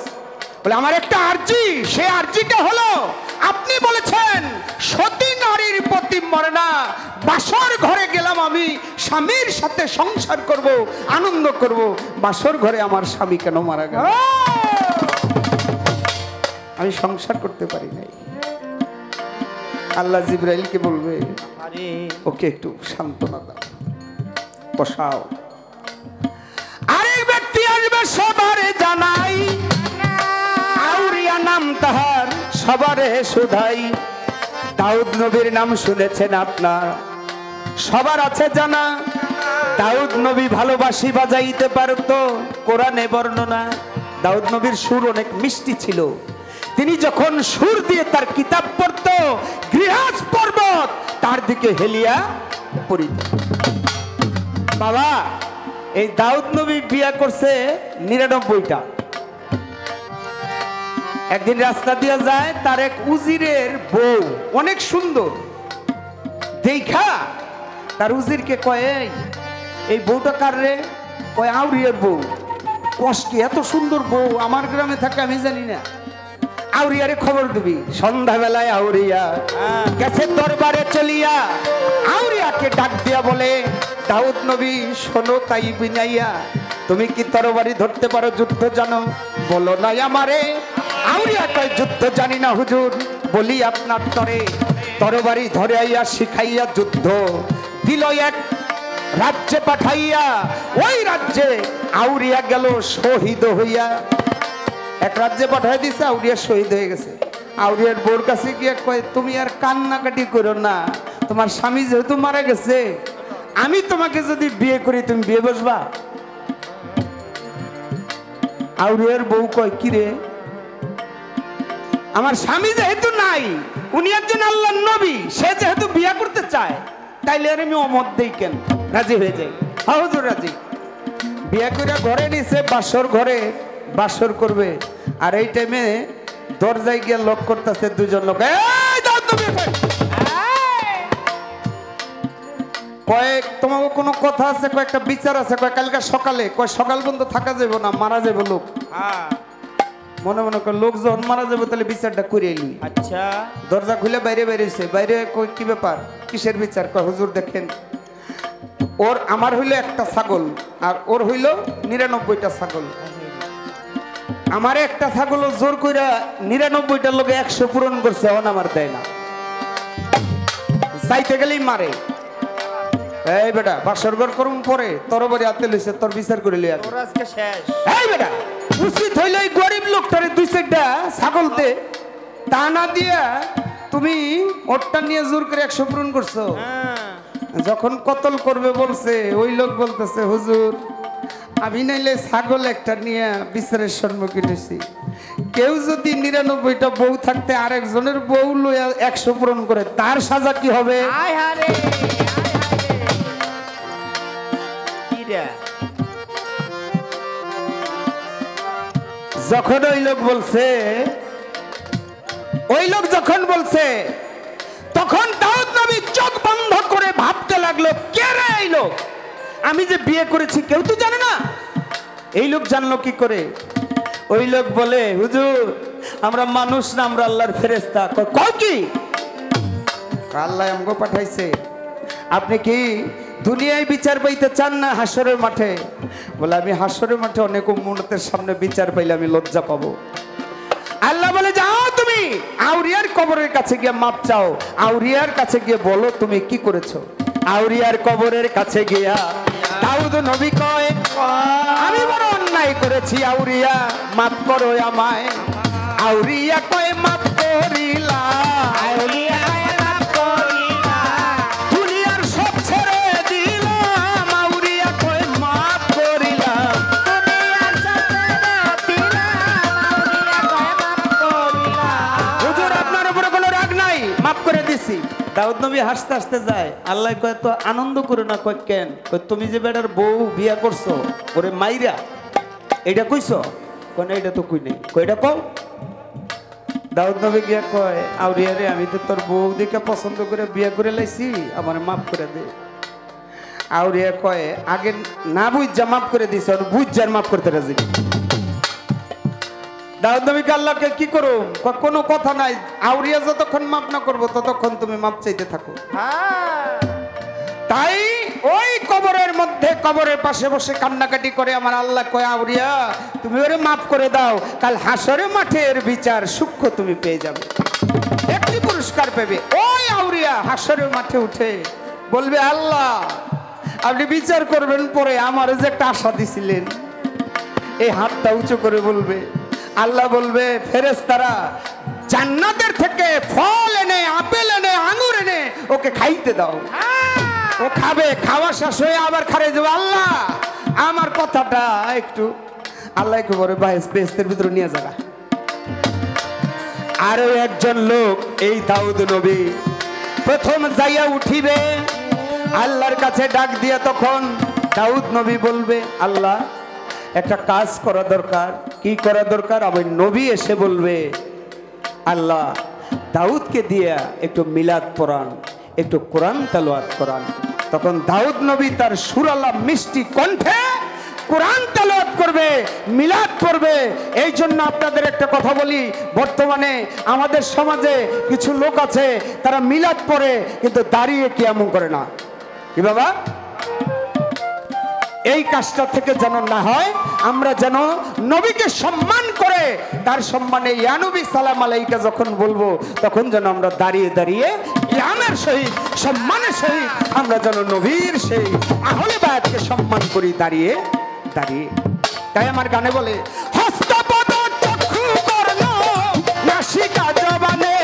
বলে আমার একটা আরজি, সেই আরজিটা হলো আপনি বলেছেন সতী নারীর প্রতি মরে না, বাসর ঘরে গেলাম আমি, স্বামীর সাথে সংসার করব, আনন্দ করব, বাসর ঘরে আমার স্বামী কেন মারা গেল? আমি সংসার করতে পারি নাই। আল্লাহ জিবরাইলকে বলবে, ওকে একটু সান্ত্বনা দাও, বসাও। আরেক ব্যক্তি আসবে, সবারে জানাই, আউরিয়া নাম তাহার, সবারে শুধাই। দাউদ নবীর নাম শুনেছেন আপনার, সবার আছে জানা। দাউদ নবী ভালোবাসি বাজাইতে পারতো, কোরআনে বর্ণনা। দাউদ নবীর সুর অনেক মিষ্টি ছিল, তিনি যখন সুর দিয়ে তার কিতাব পড়ত, গৃহাস পর্বত তার দিকে হেলিয়া পড়িত। বাবা এই দাউদ নবী বিয়া করছে 99টা। একদিন রাস্তা দিয়ে যায়, তার এক উজিরের বউ অনেক সুন্দর দেখা, তার উজিরকে কয়, এই বউটা কার রে? কয় আউরিয়ার বউ। কষ্ট, এত সুন্দর বউ আমার গ্রামে থাকে আমি জানি না। আউরিয়ারে খবর দিবি। সন্ধ্যাবেলায় আউরিয়া গেছে দরবারে চলিয়া, আউরিয়াকে ডাক দিয়া বলে, দাউদ নবী শোনো তাই বিনাইয়া, তুমি কি তরবারি ধরতে পারো, যুদ্ধ জানো? বলো নাই আমারে। আউরিয়া কয়, যুদ্ধ জানি না হুজুর, বলি আপনার তরে, তরবারি ধরে আইয়া শিখাইয়া যুদ্ধ দিল এক রাজ্যে পাঠাইয়া, ওই রাজ্যে আউরিয়া গেল শহীদ হইয়া। এক রাজ্যে পাঠাই দিছে, আউরিয়া শহীদ হয়ে গেছে। আউরিয়ার বোর কাছে গিয়ে কয়, তুমি আর কান্নাকাটি করো না, তোমার স্বামী যেহেতু মারা গেছে, আমি তোমাকে যদি বিয়ে করি তুমি বিয়ে বসবা? আউরিয়ার বউ কয়, কি রে, আমার স্বামী যেহেতু নাই, উনি একজন আল্লাহর নবী, সে যেহেতু বিয়ে করতে চায়, তাইলে আর আমি অমত দেই কেন? রাজি হয়ে যাই। হ্যাঁ হুজুর রাজি। বিয়ে করে ঘরে নিছে, বাসর ঘরে বাসর করবে, আর এই টাইমে দরজায় গিয়ে লক করতেছে দুজন লোক। কয়েক তোমাকে কোনো কথা আছে, কয়েকটা বিচার আছে, কয় কালকে সকালে, কয় সকাল পর্যন্ত থাকা যাবে না, মারা যাবে লোক। মনে মনে কয় লোক যখন মারা যাবে তাহলে বিচারটা করে এলি। আচ্ছা, দরজা খুলে বাইরে বেরিয়েছে, বাইরে কই কি ব্যাপার, কিসের বিচার? কয় হুজুর দেখেন, ওর আমার হইলো একটা ছাগল, আর ওর হইলো 99টা ছাগল। আমার একটা ছাগল জোর কইরা 99টার লোকে 100 পূরণ করছে, এখন আমার দেয় না, চাইতে গেলেই মারে। এই বেটা বাসর ঘর করুন পরে তোর বাড়ি হাতে লইছে, তোর বিচার করে লইয়া তোর আজকে শেষ। এই বেটা উচিত হইলে ওই গরিব লোকটারে 2-4টা ছাগল দে, তা না দিয়া তুমি ওরটা নিয়ে জোর করে 100 পূরণ করছো। হ্যাঁ। যখন কতল করবে বলছে ওই লোক বলতেছে হুজুর আমি নাইলে ছাগল একটা নিয়ে বিচারের সম্মুখীন হয়েছি, কেউ যদি 99টা বউ থাকতে আরেকজনের বউ লইয়া 100 পূরণ করে তার সাজা কি হবে? আয় হারে, আয় হারে। কি রে? যখন ওই লোক যখন বলছে তখন দাউদ নবী চোখ বন্ধ করে ভাবতে লাগলো, কে রে এই লোক? আমি যে বিয়ে করেছি কেউ তো জানে না, এই লোক জানলো কি করে? ওই লোক বলে হুজুর আমরা মানুষ না, আমরা আল্লাহর ফেরেশতা। কও কি? আল্লাহ আমগো পাঠাইছে। আপনি কি দুনিয়ায় বিচার পাইতে চান না হাসরের মাঠে? বলে আমি হাসরের মাঠে অনেক উম্মতের সামনে বিচার পাইলে আমি লজ্জা পাবো। আল্লাহ বলে যাও তুমি আউরিয়ার কবরের কাছে গিয়ে মাপ চাও, আউরিয়ার কাছে গিয়ে বলো তুমি কি করেছো। আউরিয়ার কবরের কাছে গিয়া দাউদ নবী কয় আমি বড় অন্যায় করেছি, আউরিয়া মাপ করো আমায়। আউরিয়া কয় মাপ করিলা, দুনিয়ার সব ছেড়ে দিলাম। আউরিয়া কয় মাপ করিলাম, হুজুর আপনার উপরে কোনো রাগ নাই, মাফ করে দিছি। দাউদ নবী হাসতে হাসতে যায়। আল্লাহ কয় তো আনন্দ করো না। কয় কেন? কয় তুমি যে বেটার বউ বিয়া করছো ওরে মাইরা, এইটা কইছো? কয় না এটা তো কই নাই। কয় এটা কও। দাউদ নবী গিয়া কয় আউরিয়া রে আমি তো তোর বউ দেখে পছন্দ করে বিয়া করে লাইছি, আমার মাফ করে দে। আউরিয়া কয় আগে না বুঝা মাফ করে দিছে, আর বুঝার মাফ করতে রাজি। দাউদ নবীকে আল্লাহকে কি করো? কোনো কথা নাই, আউরিয়া যতক্ষণ মাপ না করবো ততক্ষণ তুমি মাপ চাইতে থাকো। হ্যাঁ। তাই ওই কবরের মধ্যে কবরের পাশে বসে কান্নাকাটি করে আমার আল্লাহ কয় আউরিয়া তুমি ওরে মাফ করে দাও, কাল হাসরে মাঠের বিচার সূক্ষ্ম তুমি পেয়ে যাবে, একটি পুরস্কার পেবে। ওই আউরিয়া হাসরের মাঠে উঠে বলবে আল্লাহ আপনি বিচার করবেন পরে আমার যে একটা আশা দিছিলেন, এই হাতটা উঁচু করে বলবে। আল্লাহ বলবে ফেরেশতারা জান্নাতের থেকে ফল এনে, আপেল এনে, আঙুর এনে ওকে খাইতে দাও। ও খাবে, খাওয়া শেষ হয়ে আবার খারে যাবে আল্লাহ আমার কথাটা একটু, আল্লাহ একটু বলে বেহেশতের ভিতরে নিয়ে যাবা। আরো একজন লোক এই দাউদ নবী প্রথম যাইয়া উঠিবে, আল্লাহর কাছে ডাক দিয়া তখন দাউদ নবী বলবে আল্লাহ একটা কাজ করা দরকার। কি করা দরকার? আবার নবী এসে বলবে আল্লাহ দাউদকে দিয়া একটু মিলাদ পড়ান, একটু কোরআন তেলাওয়াত করান। তখন দাউদ নবী তার সুরালা মিষ্টি কণ্ঠে কোরআন তেলাওয়াত করবে, মিলাদ করবে। এই জন্য আপনাদের একটা কথা বলি, বর্তমানে আমাদের সমাজে কিছু লোক আছে তারা মিলাদ পড়ে কিন্তু দাঁড়িয়ে কিয়াম করে না। কি বাবা? এই কাজটা থেকে যেন না হয়, আমরা যেন নবীকে সম্মান করে তার সম্মানে ইয়া নবী সালাম আলাইকা যখন বলবো তখন যেন আমরা দাঁড়িয়ে দাঁড়িয়ে কিয়ামের সহিত সম্মানের সহিত আমরা যেন নবীর সেই আহলে বায়াতকে সম্মান করি দাঁড়িয়ে দাঁড়িয়ে। তাই আমার গানে বলে হস্তপদ চক্ষু কর্ণ নাসিকা জবানে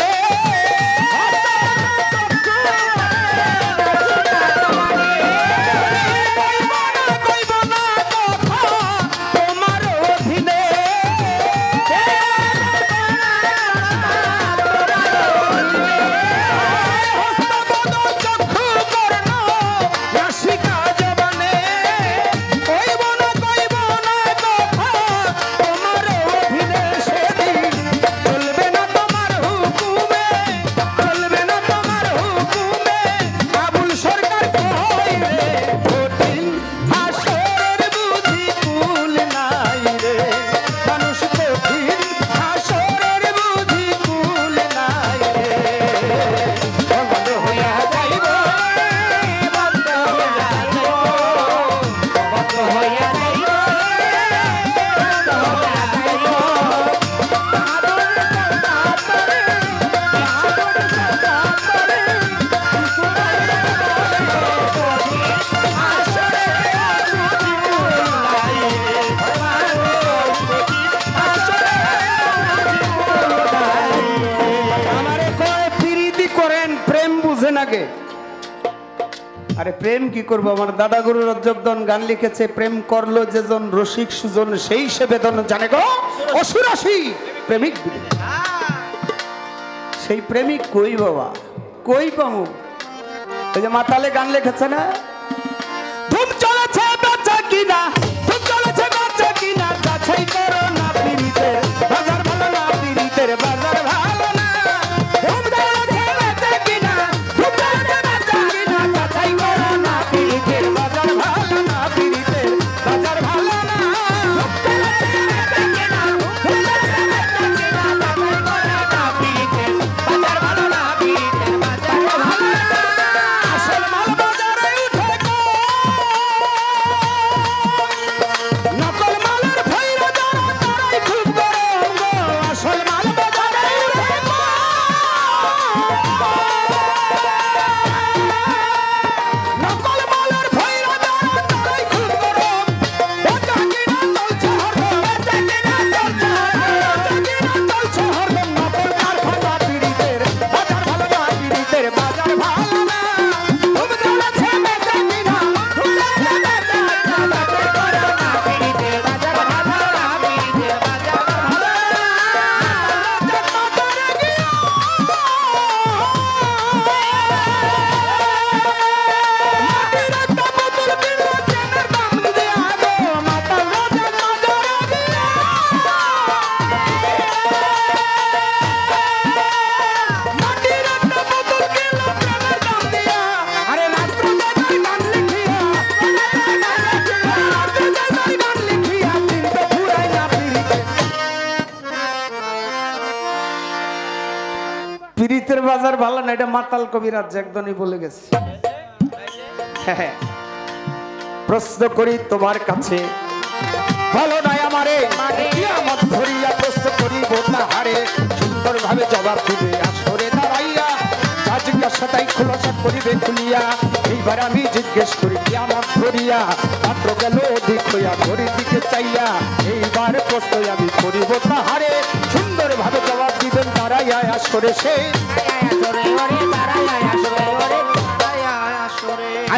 আমারে কয় প্রীতি করেন প্রেম বুঝেন আগে। আরে প্রেম কি করবো, আমার দাদা গুরু রজবদন গান লিখেছে, প্রেম করলো যেজন রসিক সুজন সেই সে বেদন জানে গো অসুরাসি প্রেমিক বিনে। সেই প্রেমিক কই বাবা, কই পামু? ওই যে মাতালে গান লিখেছে না, ধুম চলেছে বাচ্চা কিনা, ধুম চলেছে বাচ্চা কিনা, যাচাই করো না পীড়িতের বাজার ভালো না, পীড়িতের বাজার ভালো না। ধুম চলেছে বাচ্চা কিনা, ধুম চলেছে বাচ্চা কিনা, যাচাই করো না পীড়িতের বাজার ভালো না, পীড়িতের বাজার ভালো না। ধুম চলেছে বাচ্চা কিনা, ধুম চলেছে বাচ্চা কিনা, যাচাই করো না পীড়িতের বাজার ভালো না, পীড়িতের বাজার ভালো না। আসল মাল বাজারে উঠে গো, নকল মালের ভৈরা যারা তারাই খুব গরম গো। আসল মাল বাজারে উঠে গো, নকল মালের ভৈরা যারা তারাই খুব গরম। বেচা কিনা চলছে হরদম, বেচা কিনা চলছে হরদম, বেচা কিনা চলছে হরদম। নকল কারখানা পীড়িতের বাজার ভালো না, পীড়িতের বাজার ভালো না। ধুম চলেছে বেচা কিনা, ধুম চলেছে বেচা কিনা, যাচাই করো না পীড়িতের বাজার ভালো না, পীড়িতের বাজার ভালো না। পীড়িতের বাজার ভালো না, এটা মাতাল কবিরাজ একদমই বলে গেছে। হ্যাঁ, প্রশ্ন করি তোমার কাছে, ভালো নাই আমারে কিয়ামত ধরিয়া, প্রশ্ন করি বোতা হারে, সুন্দর ভাবে জবাব দিবে আসরে দাঁড়াইয়া, যা জিজ্ঞাসা তাই খোলাসা করিবে খুলিয়া। এইবার আমি জিজ্ঞেস করি কিয়ামত ধরিয়া, মাত্র গেল অধিক হইয়া ঘড়ির দিকে চাইয়া, এইবার প্রশ্ন আমি করিব তাহারে, সুন্দর ভাবে জবাব দিবেন দাঁড়াইয়া আসরে সে।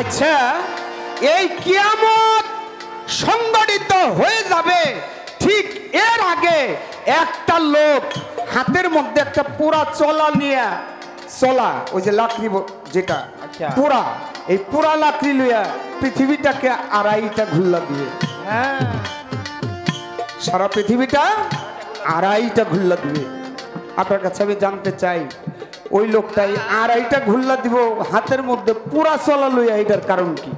আচ্ছা, এই কিয়ামত সংগঠিত হয়ে যাবে, ঠিক এর আগে একটা লোক হাতের মধ্যে একটা পোড়া চলা নিয়ে, চলা ওই যে লাকড়ি যেটা আচ্ছা। পোড়া, এই পোড়া লাকড়ি লইয়া পৃথিবীটাকে আড়াইটা ঘুল্লা দিয়ে, সারা পৃথিবীটা আড়াইটা ঘুল্লা দিবে। আপনার কাছে আমি জানতে চাই, ওই লোকটাই আড়াইটা ঘুল্লা দিব হাতের মধ্যে পুরা চলা লইয়া, এটার কারণ কি,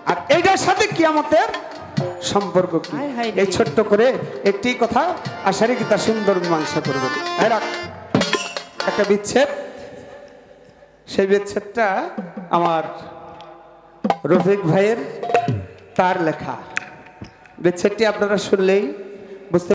আর এইটার সাথে কিয়ামতের সম্পর্ক কি? হায় হায় রে। এই ছোট্ট করে একটি কথা আশারি কি তার সুন্দর মীমাংসা করবেন। একটা বিচ্ছেদ, সেই বিচ্ছেদটা আমার রফিক ভাইয়ের তার লেখা। বিচ্ছেদটি আপনারা শুনলেই